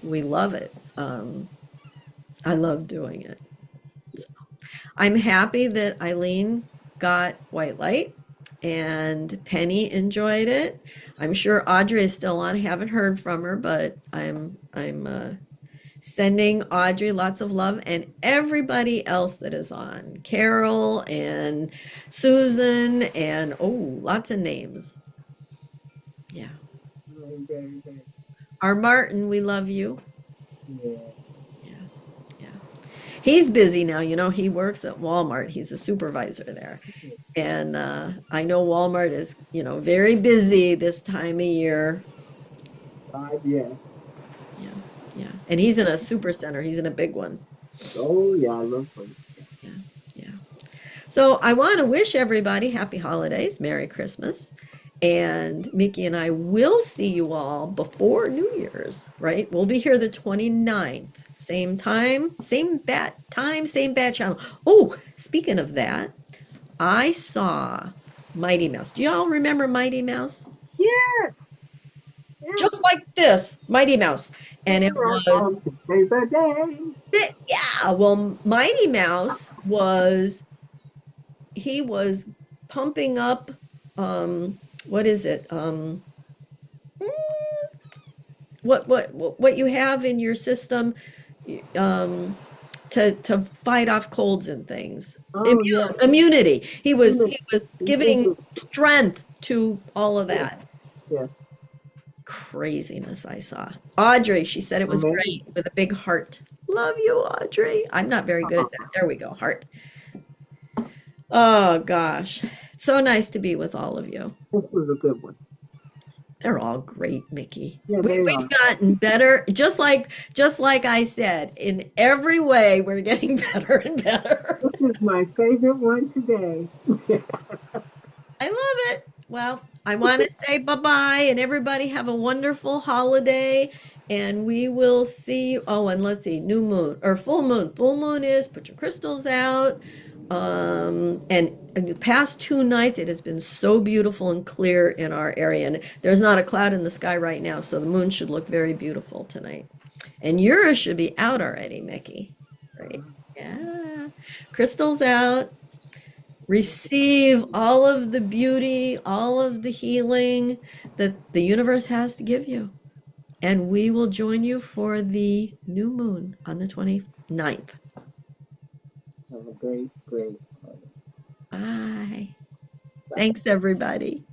S2: we love it. I love doing it. I'm happy that Eileen got white light and Penny enjoyed it. I'm sure Audrey is still on. I haven't heard from her, but I'm sending Audrey lots of love and everybody else that is on. Carol and Susan and lots of names. Yeah.
S1: Very, very, very.
S2: Our Martin, we love you.
S1: Yeah.
S2: Yeah. Yeah. He's busy now. He works at Walmart. He's a supervisor there. And I know Walmart is, very busy this time of year.
S1: Yeah.
S2: Yeah. Yeah. And he's in a super center. He's in a big one.
S1: Oh, yeah, I love fun.
S2: Yeah. Yeah. So I want to wish everybody happy holidays, Merry Christmas. And Mickey and I will see you all before New Year's, right? We'll be here the 29th. Same time, same bat time, same bat channel. Oh, speaking of that, I saw Mighty Mouse. Do y'all remember Mighty Mouse?
S1: Yes, yes.
S2: Just like this, Mighty Mouse. And it
S1: Here I
S2: was,
S1: come to save the day.
S2: yeah, well, Mighty Mouse he was pumping up, what is it? Mm, what you have in your system, um, to fight off colds and things.
S1: Oh, yeah.
S2: Immunity.
S1: Unit.
S2: He was giving
S1: Visit.
S2: strength to all of
S1: Yeah,
S2: that.
S1: yeah.
S2: Craziness I saw. Audrey, she said it was great
S1: Amazing.
S2: with a big heart. Love you, Audrey. I'm not very good at that. There we go, heart. Oh gosh. It's so nice to be with all of you.
S1: This was a good one.
S2: They're all great, Mickey.
S1: Yeah, they
S2: We've
S1: are.
S2: gotten better, just like I said, in every way we're getting better and better.
S1: This is my favorite one today.
S2: I love it. Well, I want to say bye-bye and everybody have a wonderful holiday and we will see you. Oh, and let's see, new moon or full moon. Full moon is put your crystals out. And in the past 2 nights, it has been so beautiful and clear in our area. And there's not a cloud in the sky right now, so the moon should look very beautiful tonight. And yours should be out already, Mickey. Right? Yeah. Crystals out. Receive all of the beauty, all of the healing that the universe has to give you. And we will join you for the new moon on the 29th.
S1: Have a great, great holiday.
S2: Bye.
S1: Bye.
S2: Thanks, everybody.